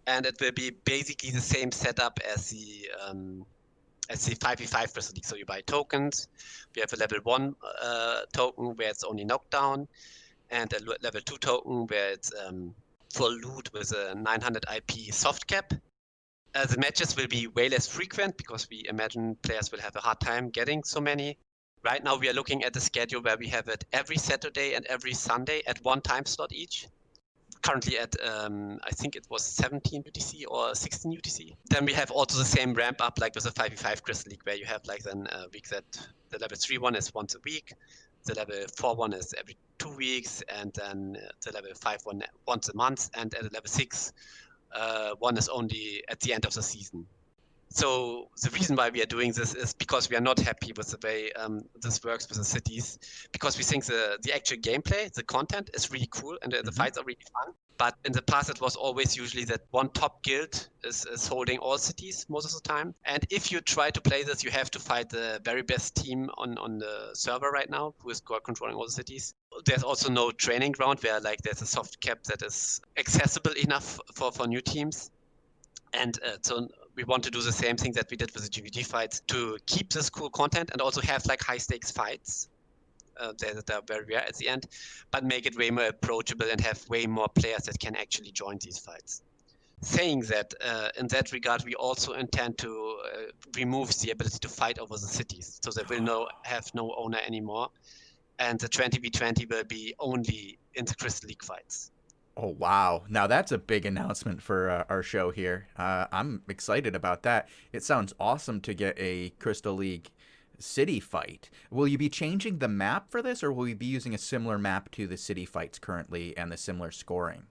and it will be basically the same setup as the 5v5 Crystal League. So you buy tokens. We have a level 1 token where it's only knockdown, and a level 2 token where it's full loot with a 900 IP soft cap. The matches will be way less frequent because we imagine players will have a hard time getting so many. Right now we are looking at a schedule where we have it every Saturday and every Sunday at one time slot each. Currently at, I think it was 17 UTC or 16 UTC. Then we have also the same ramp up like with the 5v5 Crystal League, where you have like then a week that the level 3 one is once a week, the level 4 one is every 2 weeks, and then the level 5 one once a month, and at the level 6 one is only at the end of the season. So the reason why we are doing this is because we are not happy with the way this works with the cities, because we think the actual gameplay, the content is really cool, and the fights are really fun. But in the past, it was always usually that one top guild is holding all cities most of the time. And if you try to play this, you have to fight the very best team on the server right now, who is controlling all the cities. There's also no training ground where like there's a soft cap that is accessible enough for new teams. And so we want to do the same thing that we did with the GvG fights, to keep this cool content and also have like high stakes fights that are very rare at the end, but make it way more approachable and have way more players that can actually join these fights. saying that in that regard, we also intend to remove the ability to fight over the cities. So they will have no owner anymore. And the 20v20 will be only in the Crystal League fights. Oh, wow. Now that's a big announcement for our show here. I'm excited about that. It sounds awesome to get a Crystal League city fight. Will you be changing the map for this, or will you be using a similar map to the city fights currently and the similar scoring?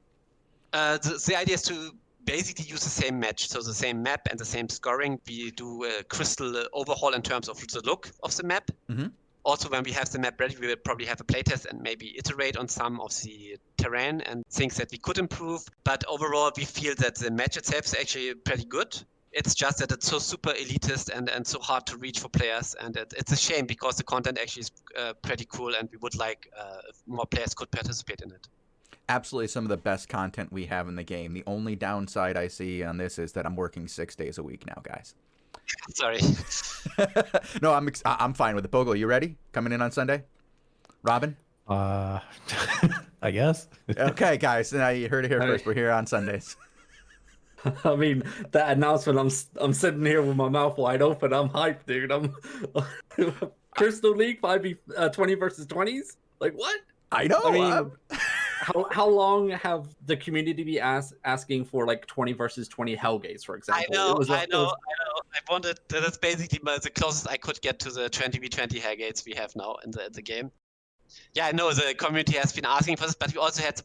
The idea is to basically use the same match, so the same map and the same scoring. We do a Crystal overhaul in terms of the look of the map. Mm-hmm. Also, when we have the map ready, we will probably have a playtest and maybe iterate on some of the terrain and things that we could improve. But overall, we feel that the match itself is actually pretty good. It's just that it's so super elitist and so hard to reach for players. And it's a shame because the content actually is pretty cool and we would like if more players could participate in it. Absolutely some of the best content we have in the game. The only downside I see on this is that I'm working 6 days a week now, guys. Sorry. No, I'm fine with it. Bogle, you ready? Coming in on Sunday? Robin? I guess. Okay, guys. Now you heard it here first. We're here on Sundays. I mean, that announcement, I'm sitting here with my mouth wide open. I'm hyped, dude. I'm Crystal League 5v 20 versus 20s? Like, what? I know. I mean, how long have the community be asking for like 20 versus 20 Hellgates, for example? I know. I wanted, that's basically the closest I could get to the 20v20 Hellgates we have now in the game. Yeah, I know the community has been asking for this, but we always had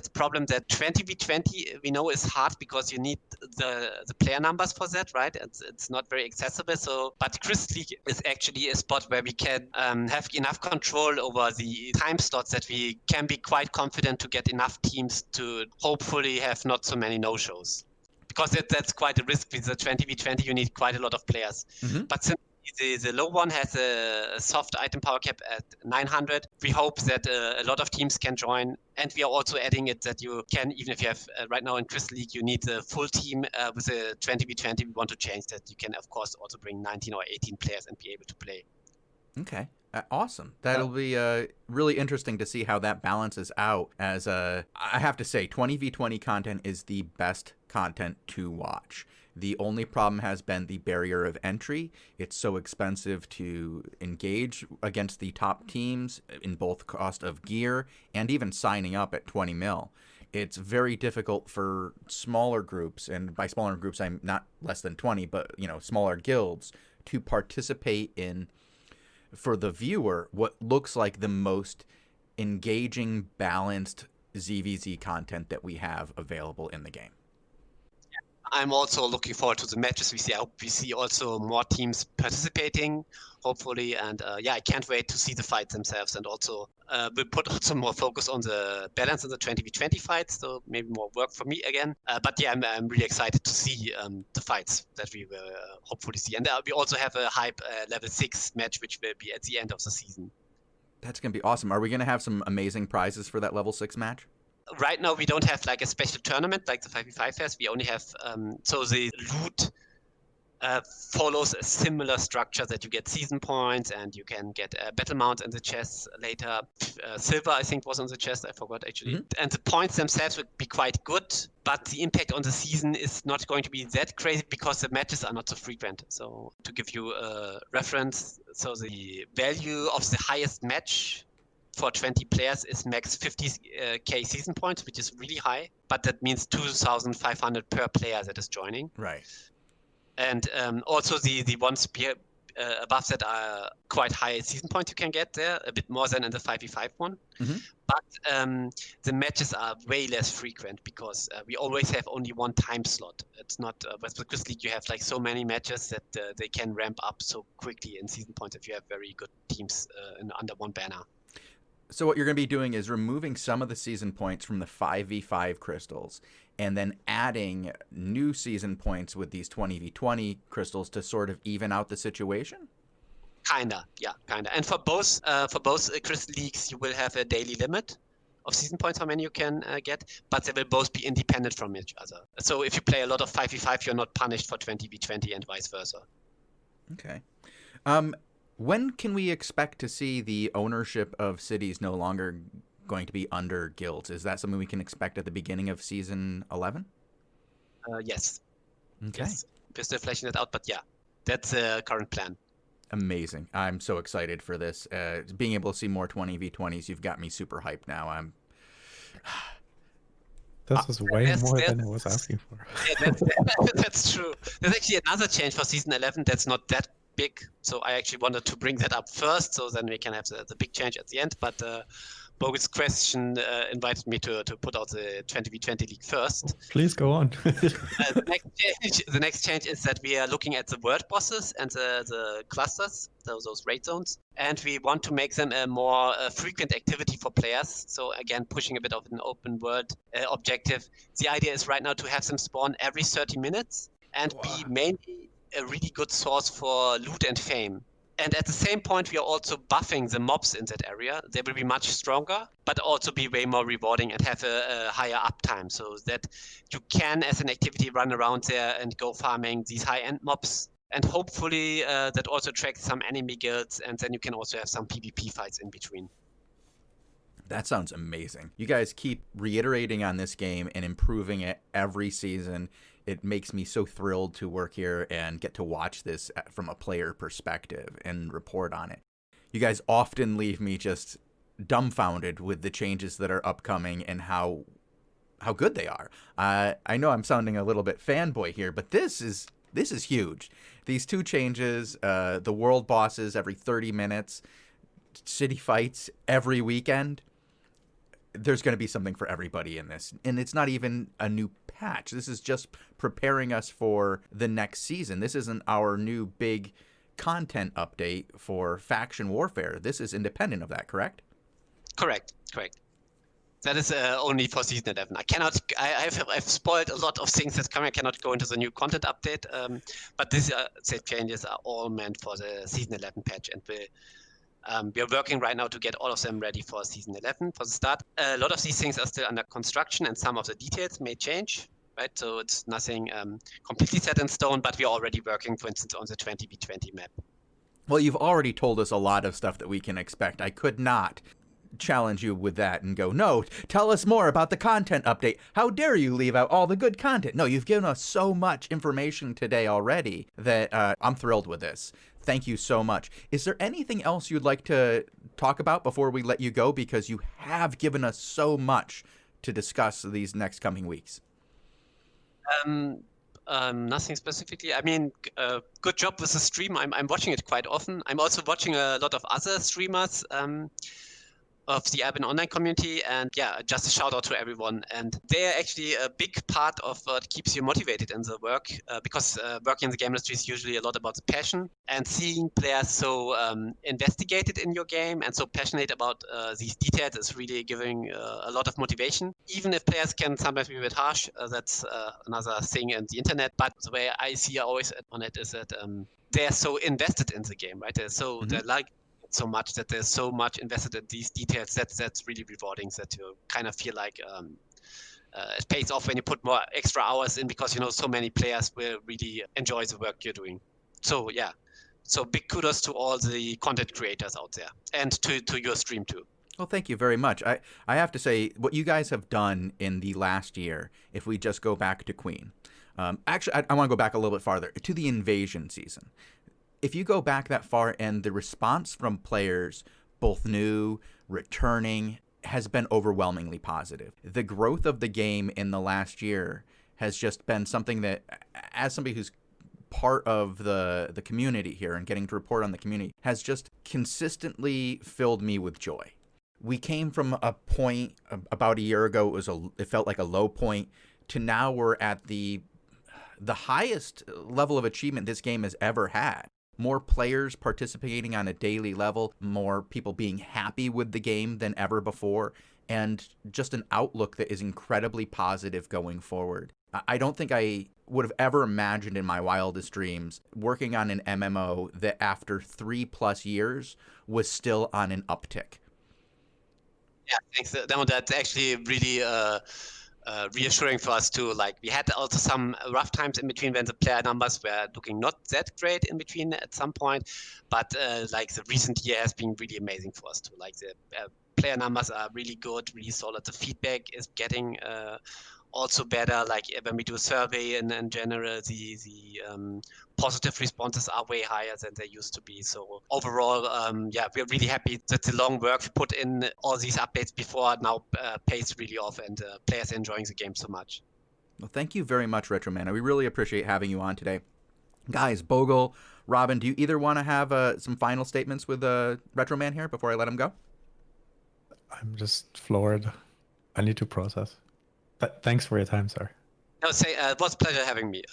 the problem that 20v20 we know is hard because you need the player numbers for that, right? It's not very accessible. So, but Crystal League is actually a spot where we can have enough control over the time slots that we can be quite confident to get enough teams to hopefully have not so many no-shows. Because that's quite a risk with the 20v20. You need quite a lot of players. Mm-hmm. But since the low one has a soft item power cap at 900. We hope that a lot of teams can join, and we are also adding it that you can, even if you have right now in Crystal League, you need a full team with a 20v20. We want to change that. You can, of course, also bring 19 or 18 players and be able to play. Okay. Awesome. That'll be really interesting to see how that balances out. As I have to say, 20v20 content is the best content to watch. The only problem has been the barrier of entry. It's so expensive to engage against the top teams in both cost of gear and even signing up at 20 mil. It's very difficult for smaller groups, and by smaller groups, I'm not less than 20, but smaller guilds, to participate in, for the viewer, what looks like the most engaging, balanced ZVZ content that we have available in the game. I'm also looking forward to the matches. I hope we see also more teams participating, hopefully. And I can't wait to see the fights themselves. And also, we'll put also more focus on the balance in the 20v20 fights, so maybe more work for me again. But I'm really excited to see the fights that we will hopefully see. And we also have a hype level 6 match, which will be at the end of the season. That's going to be awesome. Are we going to have some amazing prizes for that level 6 match? Right now, we don't have like a special tournament like the 5v5 has. We only have, so the loot follows a similar structure that you get season points and you can get battle mounts in the chests later. Silver, I think, was on the chest. I forgot actually. Mm-hmm. And the points themselves would be quite good, but the impact on the season is not going to be that crazy because the matches are not so frequent. So to give you a reference, so the value of the highest match for 20 players is max 50k season points, which is really high, but that means 2,500 per player that is joining. Right. And also the ones above that are quite high season points you can get there, a bit more than in the 5v5 one. Mm-hmm. But the matches are way less frequent because we always have only one time slot. It's not, with the Crystal League you have like so many matches that they can ramp up so quickly in season points if you have very good teams under one banner. So what you're going to be doing is removing some of the season points from the 5v5 crystals and then adding new season points with these 20v20 crystals to sort of even out the situation? Kinda. And for both Crystal Leagues, you will have a daily limit of season points, how many you can get, but they will both be independent from each other. So if you play a lot of 5v5, you're not punished for 20v20 and vice versa. Okay. When can we expect to see the ownership of cities no longer going to be under guilds? Is that something we can expect at the beginning of season 11? Yes. Okay. Yes. We're still fleshing it out, but yeah, that's the current plan. Amazing. I'm so excited for this. Being able to see more 20v20s, you've got me super hyped now. This is way more than I was asking for. Yeah, that's true. There's actually another change for Season 11 that's not that big. So I actually wanted to bring that up first, so then we can have the big change at the end. But Bogus question invited me to put out the 20v20 league first. Please go on. The next change is that we are looking at the world bosses and the clusters, those raid zones, and we want to make them a more frequent activity for players. So again, pushing a bit of an open world objective. The idea is right now to have them spawn every 30 minutes and be mainly a really good source for loot and fame. And at the same point, we are also buffing the mobs in that area. They will be much stronger, but also be way more rewarding and have a higher uptime, so that you can, as an activity, run around there and go farming these high-end mobs. And hopefully that also attracts some enemy guilds, and then you can also have some PvP fights in between. That sounds amazing. You guys keep reiterating on this game and improving it every season. It makes me so thrilled to work here and get to watch this from a player perspective and report on it. You guys often leave me just dumbfounded with the changes that are upcoming and how good they are. I know I'm sounding a little bit fanboy here, but this is huge. These two changes, the world bosses every 30 minutes, city fights every weekend. There's going to be something for everybody in this. And it's not even a new patch. This is just preparing us for the next season. This isn't our new big content update for faction warfare. This is independent of that, correct? Correct. That is only for Season 11. I've spoiled a lot of things that's coming. I cannot go into the new content update. But these changes are all meant for the Season 11 patch. And we are working right now to get all of them ready for Season 11 for the start. A lot of these things are still under construction, and some of the details may change, right? So it's nothing completely set in stone, but we are already working, for instance, on the 20v20 map. Well, you've already told us a lot of stuff that we can expect. I could not challenge you with that and go, no, tell us more about the content update. How dare you leave out all the good content? No, you've given us so much information today already that I'm thrilled with this. Thank you so much. Is there anything else you'd like to talk about before we let you go? Because you have given us so much to discuss these next coming weeks. Nothing specifically. I mean, good job with the stream. I'm watching it quite often. I'm also watching a lot of other streamers of the Albion Online community, and yeah, just a shout out to everyone. And they're actually a big part of what keeps you motivated in the work, because working in the game industry is usually a lot about the passion, and seeing players so investigated in your game and so passionate about these details is really giving a lot of motivation. Even if players can sometimes be a bit harsh, that's another thing in the internet. But the way I see always on it is that they're so invested in the game, right? They're like so much that there's so much invested in these details. That's really rewarding, that you kind of feel like it pays off when you put more extra hours in, because so many players will really enjoy the work you're doing. So yeah, so big kudos to all the content creators out there, and to your stream too. Well, thank you very much. I have to say, what you guys have done in the last year, if we just go back to Queen, actually I want to go back a little bit farther to the Invasion season. If you go back that far, and the response from players, both new, returning, has been overwhelmingly positive. The growth of the game in the last year has just been something that, as somebody who's part of the community here and getting to report on the community, has just consistently filled me with joy. We came from a point about a year ago, it felt like a low point, to now we're at the highest level of achievement this game has ever had. More players participating on a daily level, more people being happy with the game than ever before, and just an outlook that is incredibly positive going forward. I don't think I would have ever imagined in my wildest dreams working on an MMO that after 3+ years was still on an uptick. Yeah, thanks. That's actually really reassuring for us too. Like, we had also some rough times in between when the player numbers were looking not that great in between at some point, but like the recent year has been really amazing for us too. Like the player numbers are really good, really solid. The feedback is getting also better. Like when we do a survey in general, the positive responses are way higher than they used to be. So overall, yeah, we're really happy that the long work we put in all these updates before now pays really off, and players are enjoying the game so much. Well, thank you very much, Retroman. We really appreciate having you on today. Guys, Bogle, Robin, do you either want to have some final statements with Retroman here before I let him go? I'm just floored. I need to process. Thanks for your time, sir. No, it was a pleasure having me.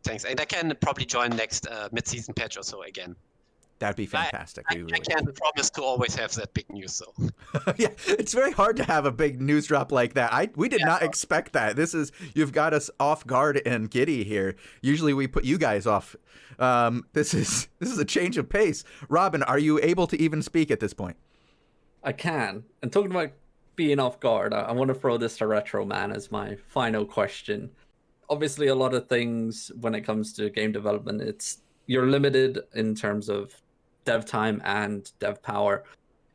Thanks. And I can probably join next mid-season patch or so again. That'd be fantastic. I can't promise to always have that big news, so. Yeah, it's very hard to have a big news drop like that. We did not expect that. You've got us off guard and giddy here. Usually we put you guys off. This is a change of pace. Robin, are you able to even speak at this point? I can. And talking about being off guard, I want to throw this to Retroman as my final question. Obviously, a lot of things when it comes to game development, you're limited in terms of dev time and dev power.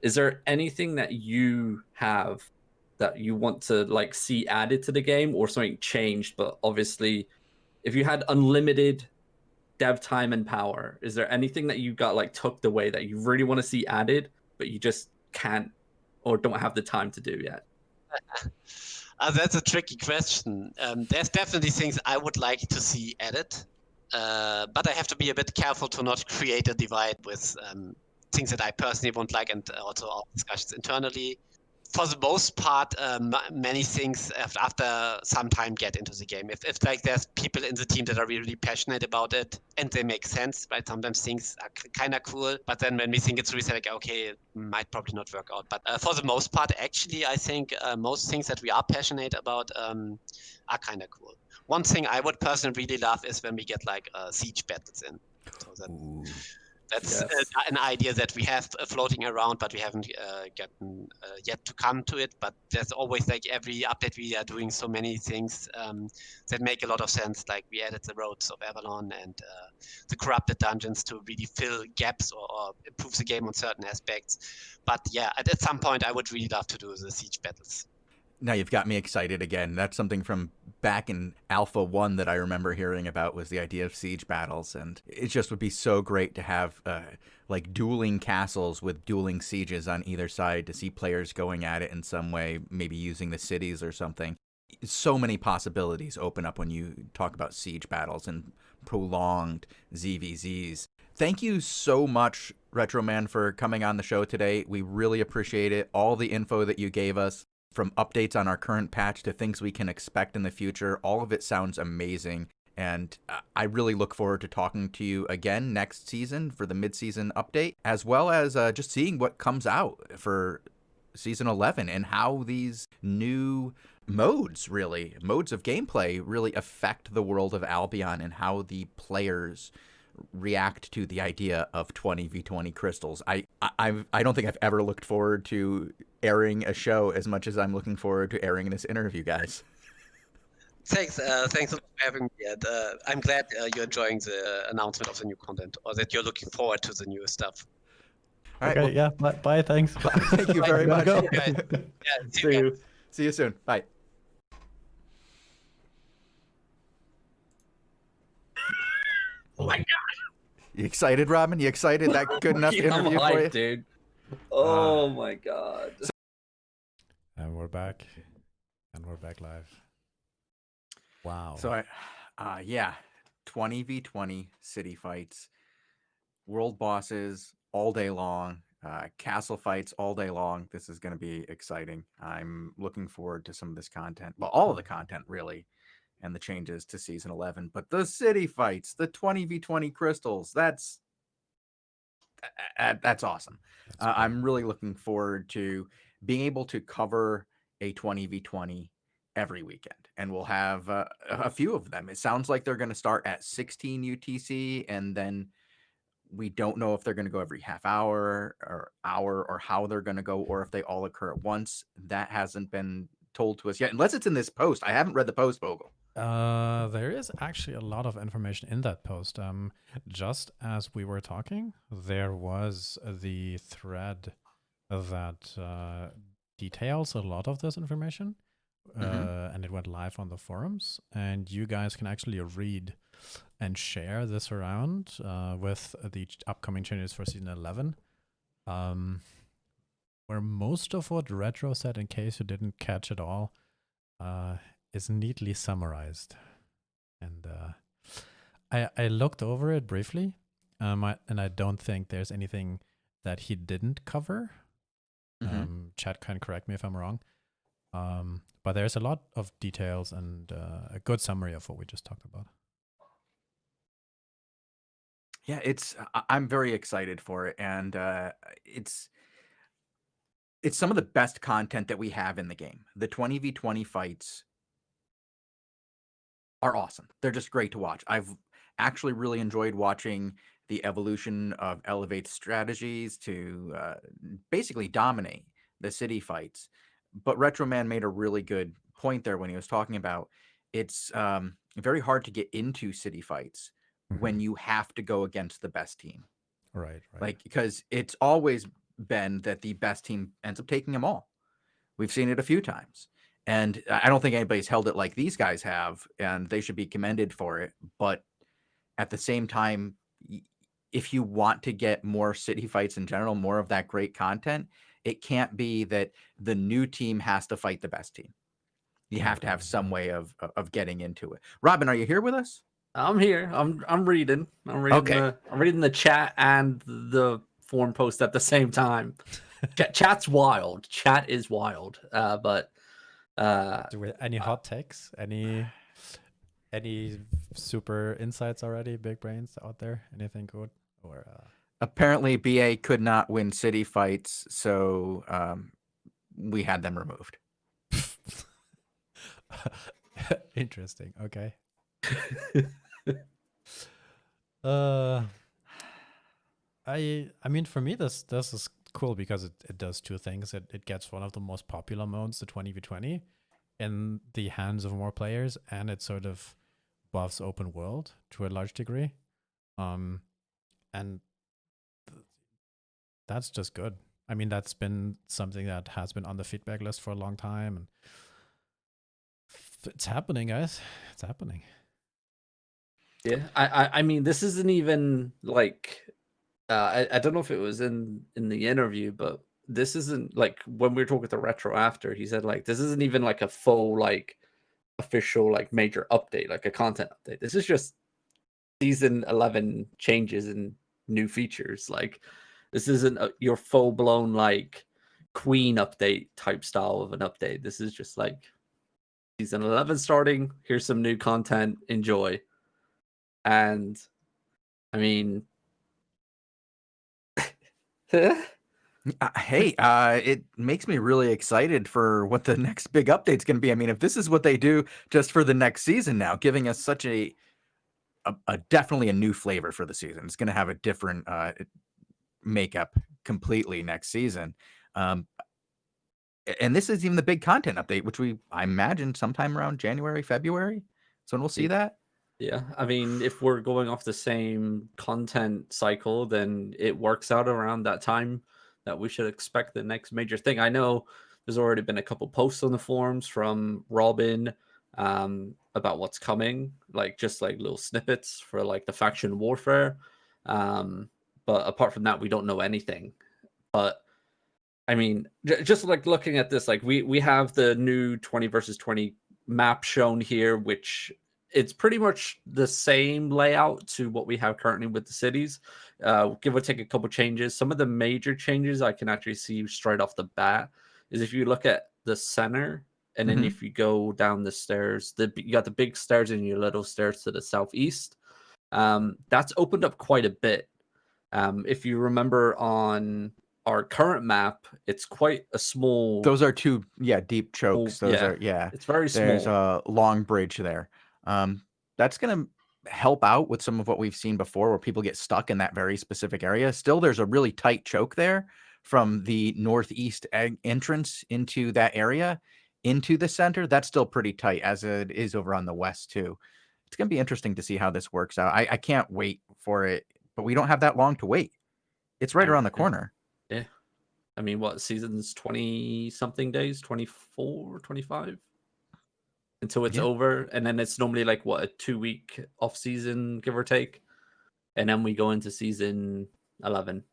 Is there anything that you have that you want to like see added to the game or something changed? But obviously, if you had unlimited dev time and power, is there anything that you got like tucked away that you really want to see added, but you just can't or don't have the time to do yet? That's a tricky question. There's definitely things I would like to see added, but I have to be a bit careful to not create a divide with things that I personally won't like, and also our discussions internally. For the most part, many things after some time get into the game. If like there's people in the team that are really passionate about it and they make sense, right? Sometimes things are kind of cool, but then when we think it's really like, okay, it might probably not work out. But for the most part, actually, I think most things that we are passionate about are kind of cool. One thing I would personally really love is when we get like siege battles in. So that's an idea that we have floating around, but we haven't gotten yet to come to it. But there's always like every update we are doing so many things that make a lot of sense. Like we added the Roads of Avalon and the corrupted dungeons to really fill gaps or improve the game on certain aspects. But yeah, at some point I would really love to do the siege battles. Now you've got me excited again. That's something from back in Alpha 1 that I remember hearing about, was the idea of siege battles. And it just would be so great to have like dueling castles with dueling sieges on either side, to see players going at it in some way, maybe using the cities or something. So many possibilities open up when you talk about siege battles and prolonged ZVZs. Thank you so much, Retroman, for coming on the show today. We really appreciate it. All the info that you gave us, from updates on our current patch to things we can expect in the future, all of it sounds amazing. And I really look forward to talking to you again next season for the mid-season update, as well as just seeing what comes out for Season 11 and how these new modes of gameplay really affect the world of Albion, and how the players react to the idea of 20v20 crystals. I don't think I've ever looked forward to airing a show as much as I'm looking forward to airing this interview, guys. Thanks for having me. And, I'm glad you're enjoying the announcement of the new content, or that you're looking forward to the new stuff. All right, okay, well, bye, thanks. Thank you very much. Yeah, See you soon. Bye. Oh my god. You excited, Robin? You excited? That good enough interview for you? Dude. Oh my god. And we're back. And we're back live. Wow. So, 20v20 city fights, world bosses all day long, castle fights all day long. This is going to be exciting. I'm looking forward to some of this content. Well, all of the content, really, and the changes to Season 11. But the city fights, the 20v20 crystals, that's awesome. I'm really looking forward to being able to cover a 20v20 every weekend, and we'll have a few of them. It sounds like they're going to start at 16 UTC, and then we don't know if they're going to go every half hour or how they're going to go, or if they all occur at once. That hasn't been told to us yet, unless it's in this post. I haven't read the post, Bogle. There is actually a lot of information in that post. Just as we were talking, there was the thread that details a lot of this information. and it went live on the forums. And you guys can actually read and share this around with the upcoming changes for season 11. Where most of what Retro said, in case you didn't catch it all, is neatly summarized. And I looked over it briefly, and I don't think there's anything that he didn't cover. Chat can correct me if I'm wrong. But there's a lot of details and a good summary of what we just talked about. Yeah, I'm very excited for it, and it's some of the best content that we have in the game. The 20v20 fights are awesome. They're just great to watch. I've actually really enjoyed watching the evolution of Elevate's strategies to basically dominate the city fights. But Retroman made a really good point there when he was talking about it's very hard to get into city fights when you have to go against the best team. Right. Like, because it's always been that the best team ends up taking them all. We've seen it a few times. And I don't think anybody's held it like these guys have, and they should be commended for it. But at the same time, if you want to get more city fights in general, more of that great content, it can't be that the new team has to fight the best team. You have to have some way of getting into it. Robin, are you here with us? I'm here. I'm reading. I'm reading the chat and the forum post at the same time. Chat's wild. Chat is wild. But any hot takes? Any super insights already? Big brains out there? Anything good? Or apparently BA could not win city fights, so we had them removed. Interesting. Okay. I mean, for me, this is cool because it does two things. It gets one of the most popular modes, the 20v20, in the hands of more players, and it sort of buffs open world to a large degree. And that's just good. I mean, that's been something that has been on the feedback list for a long time, and it's happening, guys. It's happening. Yeah, I mean, this isn't even like I don't know if it was in the interview, but this isn't like when we were talking to Retro after, he said like this isn't even like a full like official like major update, like a content update. This is just season 11 changes and new features. Like this isn't your full blown like Queen update type style of an update. This is just like season 11 starting. Here's some new content. Enjoy. And I mean, hey, it makes me really excited for what the next big update's going to be. I mean, if this is what they do just for the next season now, giving us such a definitely a new flavor for the season. It's going to have a different makeup completely next season. And this is even the big content update, which I imagine sometime around January, February. So we'll see that. Yeah, I mean, if we're going off the same content cycle, then it works out around that time that we should expect the next major thing. I know there's already been a couple posts on the forums from Robin about what's coming, like just like little snippets for like the faction warfare. But apart from that, we don't know anything. But I mean, just like looking at this, like we have the new 20 versus 20 map shown here, which it's pretty much the same layout to what we have currently with the cities, give or take a couple changes. Some of the major changes I can actually see straight off the bat is if you look at the center, and then if you go down the stairs, you got the big stairs and your little stairs to the southeast. That's opened up quite a bit. If you remember on our current map, it's quite a small. Those are two, deep chokes. Those are, it's very small. There's a long bridge there. That's going to help out with some of what we've seen before where people get stuck in that very specific area. Still, there's a really tight choke there from the northeast entrance into that area into the center. That's still pretty tight, as it is over on the west too. It's going to be interesting to see how this works out. I can't wait for it, but we don't have that long to wait. It's right around the corner. Yeah. I mean, what, season's 20 something days, 24, 25? until it's over, and then it's normally like what, a 2-week off season, give or take, and then we go into season 11.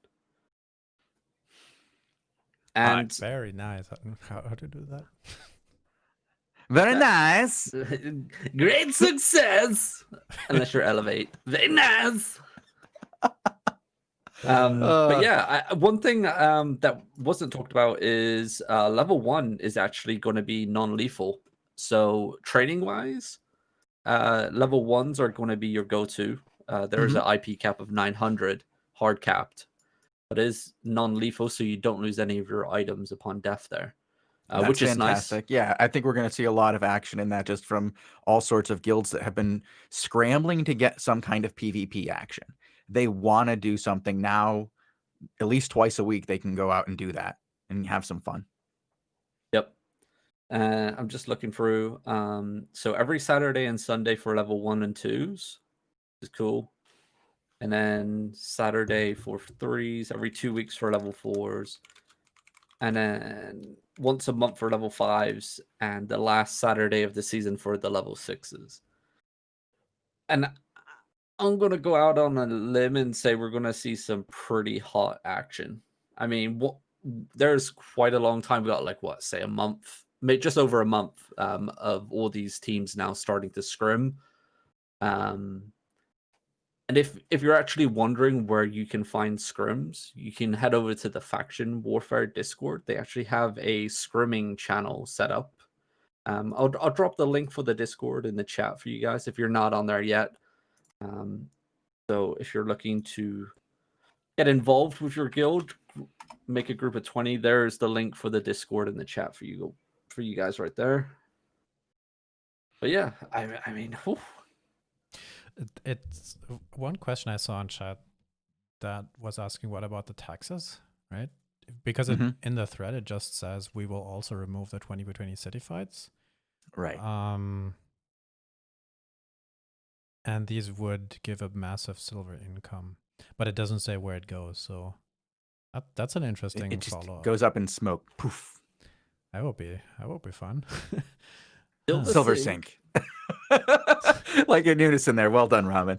And very nice. How to do that? Very nice. great success, unless you're Elevate. Very nice. But yeah, one thing that wasn't talked about is level 1 is actually going to be non-lethal. So training wise, level 1s are going to be your go-to. There's an IP cap of 900, hard capped, but it is non-lethal, so you don't lose any of your items upon death there, which is fantastic. nice. Yeah, I think we're going to see a lot of action in that, just from all sorts of guilds that have been scrambling to get some kind of PvP action. They want to do something now. At least twice a week, they can go out and do that and have some fun. Yep. I'm just looking through. So every Saturday and Sunday for level 1 and 2s is cool. And then Saturday for 3s, every 2 weeks for level 4s. And then once a month for level 5s, and the last Saturday of the season for the level 6s. And I'm going to go out on a limb and say we're going to see some pretty hot action. I mean, there's quite a long time. We got like, what, say a month, just over a month of all these teams now starting to scrim. And if you're actually wondering where you can find scrims, you can head over to the Faction Warfare Discord. They actually have a scrimming channel set up. I'll drop the link for the Discord in the chat for you guys if you're not on there yet. So if you're looking to get involved with your guild, make a group of 20. There's the link for the Discord in the chat for you guys right there. But yeah, I mean, whew. It's one question I saw in chat that was asking what about the taxes, right? Because in the thread it just says we will also remove the 20v20 city fights. Right. And these would give a massive silver income, but it doesn't say where it goes. So that's an interesting it just follow-up. goes up in smoke. Poof. That will be fun. Silver sink. Like in unison there. Well done, Ramen.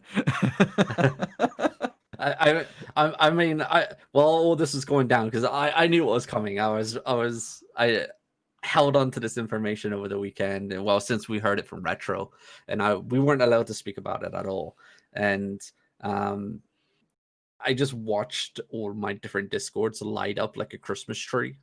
I mean, all this is going down because I knew what was coming. I held on to this information over the weekend, and well, since we heard it from Retro, and we weren't allowed to speak about it at all. And I just watched all my different Discords light up like a Christmas tree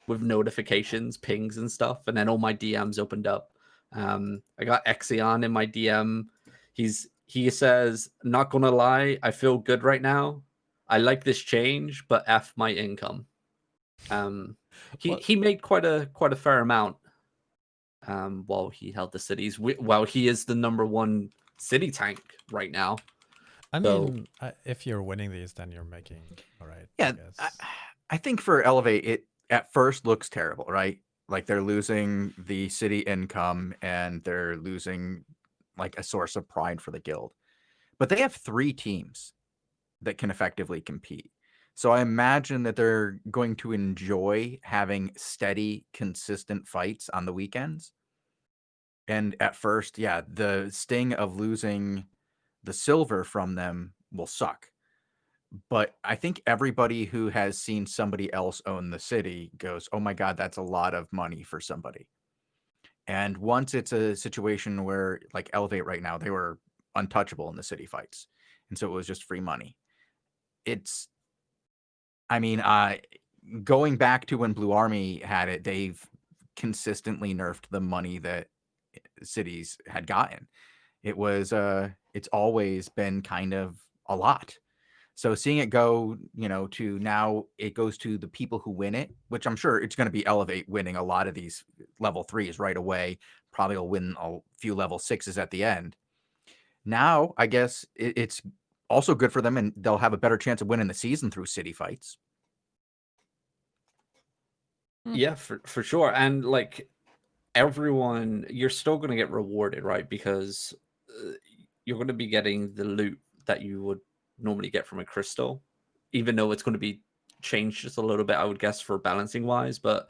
with notifications, pings, and stuff, and then all my DMs opened up. I got Exion in my DM. He says, "Not gonna lie, I feel good right now. I like this change, but F my income." He made quite a fair amount while he held the cities. While he is the #1 city tank right now. I mean, if you're winning these, then you're making all right. Yeah, I think for Elevate, it at first looks terrible, right? Like they're losing the city income and they're losing like a source of pride for the guild. But they have 3 teams that can effectively compete. So I imagine that they're going to enjoy having steady, consistent fights on the weekends. And at first, yeah, the sting of losing the silver from them will suck. But I think everybody who has seen somebody else own the city goes, oh my God, that's a lot of money for somebody. And once it's a situation where, like Elevate right now, they were untouchable in the city fights. And so it was just free money. Going back to when Blue Army had it, they've consistently nerfed the money that cities had gotten. It's always been kind of a lot. So seeing it go, to now it goes to the people who win it, which I'm sure it's going to be Elevate winning a lot of these level 3s right away. Probably will win a few level 6s at the end. Now, I guess it's also good for them, and they'll have a better chance of winning the season through city fights. Yeah, for sure. And like everyone, you're still going to get rewarded, right? Because you're going to be getting the loot that you would normally get from a crystal, even though it's going to be changed just a little bit, I would guess, for balancing wise. But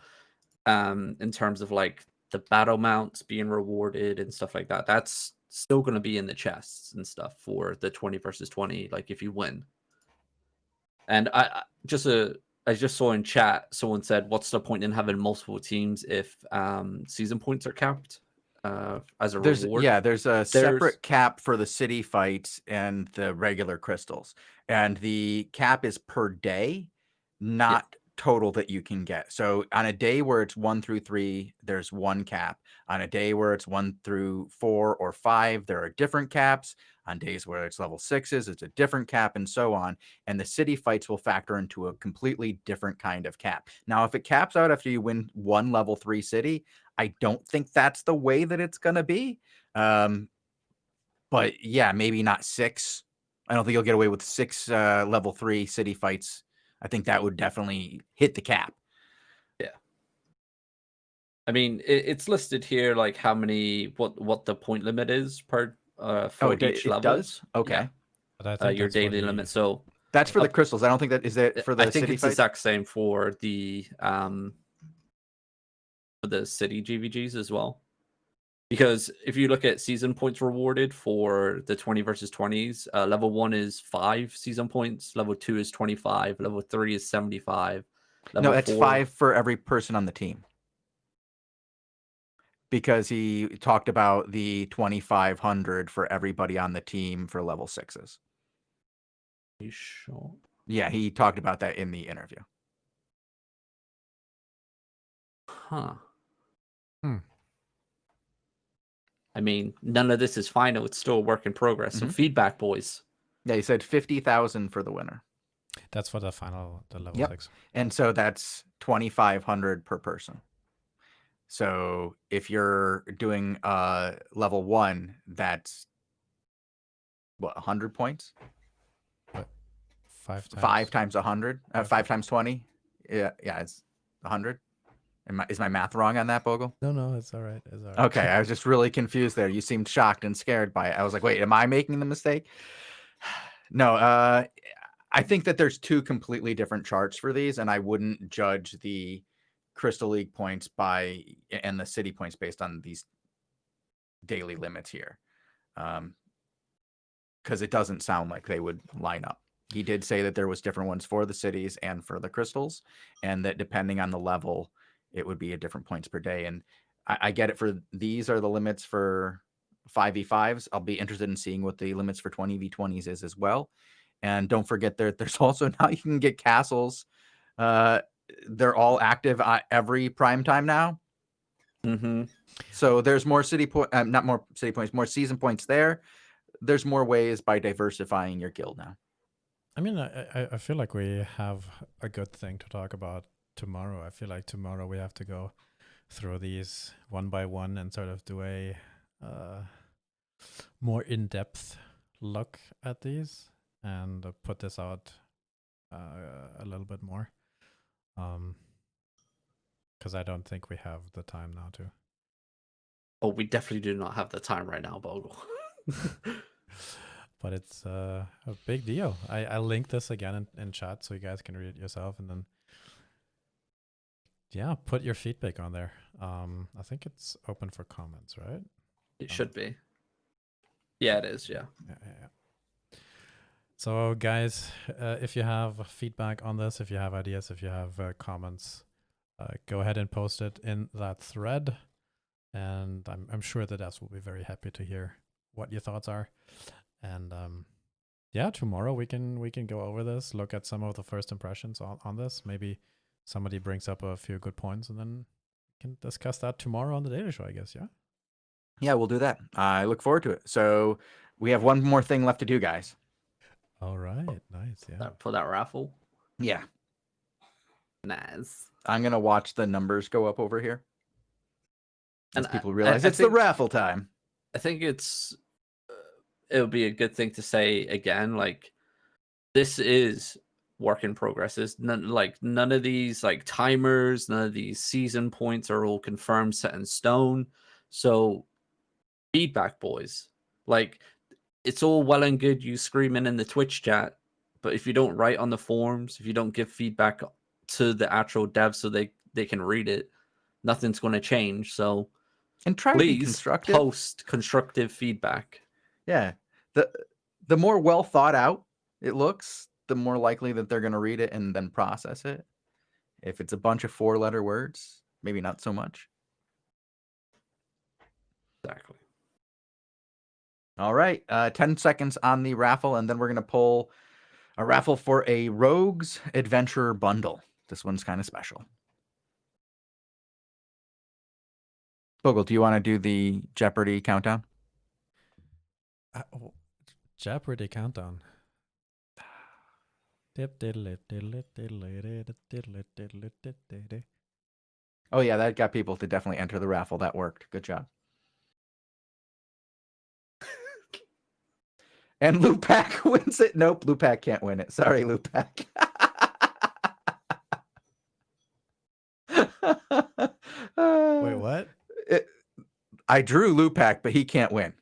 in terms of like the battle mounts being rewarded and stuff like that. That's still going to be in the chests and stuff for the 20 versus 20. Like if you win. And I just saw in chat someone said, "What's the point in having multiple teams if season points are capped as a reward?" There's a separate cap for the city fights and the regular crystals, and the cap is per day, not total that you can get. So on a day where it's 1 through 3, there's one cap. On a day where it's 1 through 4 or 5, there are different caps. On days where it's level 6s, it's a different cap, and so on. And the city fights will factor into a completely different kind of cap. Now, if it caps out after you win one level 3 city, I don't think that's the way that it's going to be. But yeah, maybe not 6. I don't think you'll get away with 6 level 3 city fights. I think that would definitely hit the cap. Yeah. I mean, it's listed here like how many, what the point limit is per for each level. It does? Okay. Yeah. But I think Your daily limit. So that's for the crystals. I don't think that is that for the I think city it's fight? the exact same for the city GvGs as well. Because if you look at season points rewarded for the 20 versus 20s, level 1 is 5 season points, level 2 is 25, level 3 is 75. No, that's 5 for every person on the team. Because he talked about the 2,500 for everybody on the team for level 6s. You sure? Yeah, he talked about that in the interview. Huh. Hmm. I mean, none of this is final. It's still a work in progress. So feedback, boys. Yeah, he said 50,000 for the winner. That's for the level 6. And so that's 2,500 per person. So if you're doing level 1, that's what, 100 points? What? 5 times? 5 times 100? 5 times 20? Yeah, it's 100. Is my math wrong on that, Bogle? No, it's all right. Okay, I was just really confused there. You seemed shocked and scared by it. I was like, wait, am I making the mistake? No, I think that there's 2 completely different charts for these, and I wouldn't judge the Crystal League points and the city points based on these daily limits here. Because it doesn't sound like they would line up. He did say that there was different ones for the cities and for the crystals, and that depending on the level, it would be a different points per day. And I get it for these are the limits for 5v5s. I'll be interested in seeing what the limits for 20v20s is as well. And don't forget there's also now you can get castles. They're all active every prime time now. So there's more not more city points, more season points there. There's more ways by diversifying your guild now. I mean, I feel like we have a good thing to talk about tomorrow. I feel like tomorrow we have to go through these one by one and sort of do a more in-depth look at these and put this out a little bit more. Because I don't think we have the time now to. Oh, we definitely do not have the time right now, Bogle. But it's a big deal. I'll link this again in chat so you guys can read it yourself, and then put your feedback on there. I think it's open for comments, right? It should be. Yeah, it is. Yeah. Yeah. So guys, if you have feedback on this, if you have ideas, if you have comments, go ahead and post it in that thread. And I'm sure that Des will be very happy to hear what your thoughts are. And tomorrow we can go over this, look at some of the first impressions on this. Maybe somebody brings up a few good points, and then we can discuss that tomorrow on the Daily Show, I guess. Yeah, we'll do that. I look forward to it. So we have one more thing left to do, guys. All right, nice. Yeah, For that raffle. Yeah, nice. I'm gonna watch the numbers go up over here, as And people realize it's the raffle time. I think it would be a good thing to say again, like, this is work in progress. There's none of these like timers, none of these season points are all confirmed, set in stone. So feedback, boys. Like, it's all well and good you screaming in the Twitch chat, but if you don't write on the forums, if you don't give feedback to the actual devs so they can read it, nothing's going to change. So And try to be Please constructive. post constructive feedback. Yeah. The more well thought out it looks, the more likely that they're going to read it and then process it. If it's a bunch of 4-letter words, maybe not so much. Exactly. All right. 10 seconds on the raffle, and then we're going to pull a raffle for a Rogues Adventure bundle. This one's kind of special. Bogle, do you want to do the Jeopardy countdown? Jeopardy countdown. Oh, yeah, that got people to definitely enter the raffle. That worked. Good job. And Lupac wins it. Nope, Lupac can't win it. Sorry, Lupac. Wait, what? I drew Lupac, but he can't win.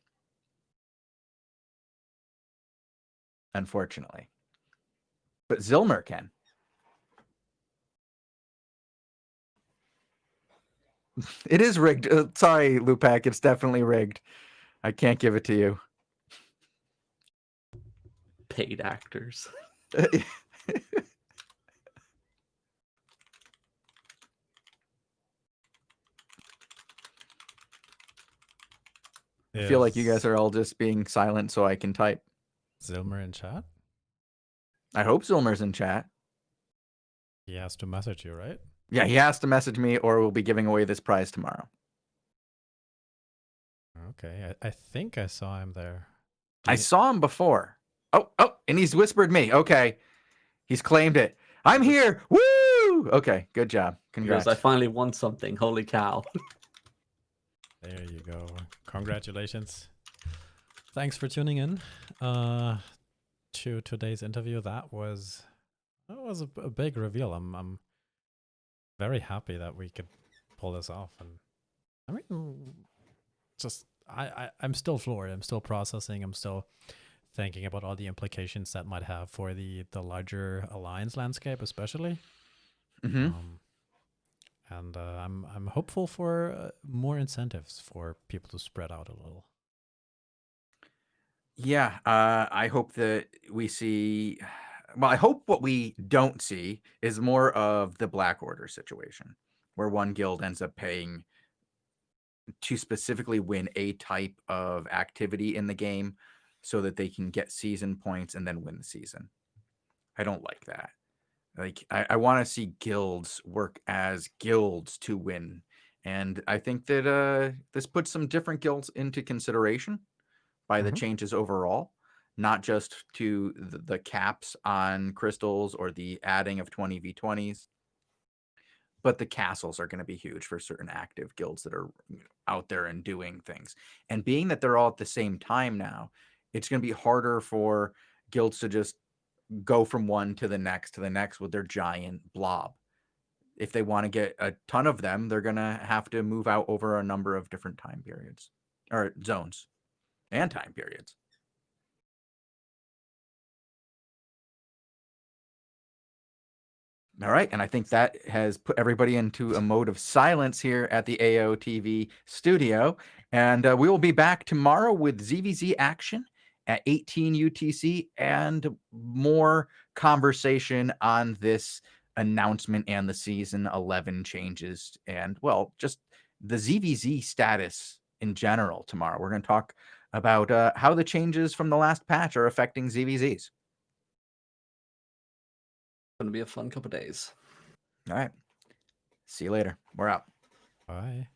Unfortunately. But Zilmer can. It is rigged. Sorry, Lupac. It's definitely rigged. I can't give it to you. Paid actors. I feel like you guys are all just being silent so I can type. Zilmer in chat? I hope Zilmer's in chat. He has to message you, right? Yeah, he has to message me or we'll be giving away this prize tomorrow. Okay, I think I saw him there. I saw him before. Oh, and he's whispered me. Okay. He's claimed it. I'm here. Woo! Okay, good job. Congrats. Because I finally won something. Holy cow. There you go. Congratulations. Thanks for tuning in to today's interview. That was a big reveal. I'm very happy that we could pull this off. And I mean, just I'm still floored. I'm still processing. I'm still thinking about all the implications that might have for the larger alliance landscape, especially. Mm-hmm. And I'm hopeful for more incentives for people to spread out a little. Yeah, I hope that we see. Well, I hope what we don't see is more of the Black Order situation, where one guild ends up paying to specifically win a type of activity in the game so that they can get season points and then win the season. I don't like that. Like, I want to see guilds work as guilds to win. And I think that this puts some different guilds into consideration by the changes overall, not just to the caps on crystals or the adding of 20v20s, but the castles are going to be huge for certain active guilds that are out there and doing things. And being that they're all at the same time now, it's going to be harder for guilds to just go from one to the next with their giant blob. If they want to get a ton of them, they're going to have to move out over a number of different time periods or zones and time periods. All right, and I think that has put everybody into a mode of silence here at the AOTV studio. And we will be back tomorrow with ZVZ action at 18 UTC and more conversation on this announcement and the season 11 changes and, well, just the ZVZ status in general tomorrow. We're going to talk about how the changes from the last patch are affecting ZVZs. Going to be a fun couple days. All right. See you later. We're out. Bye.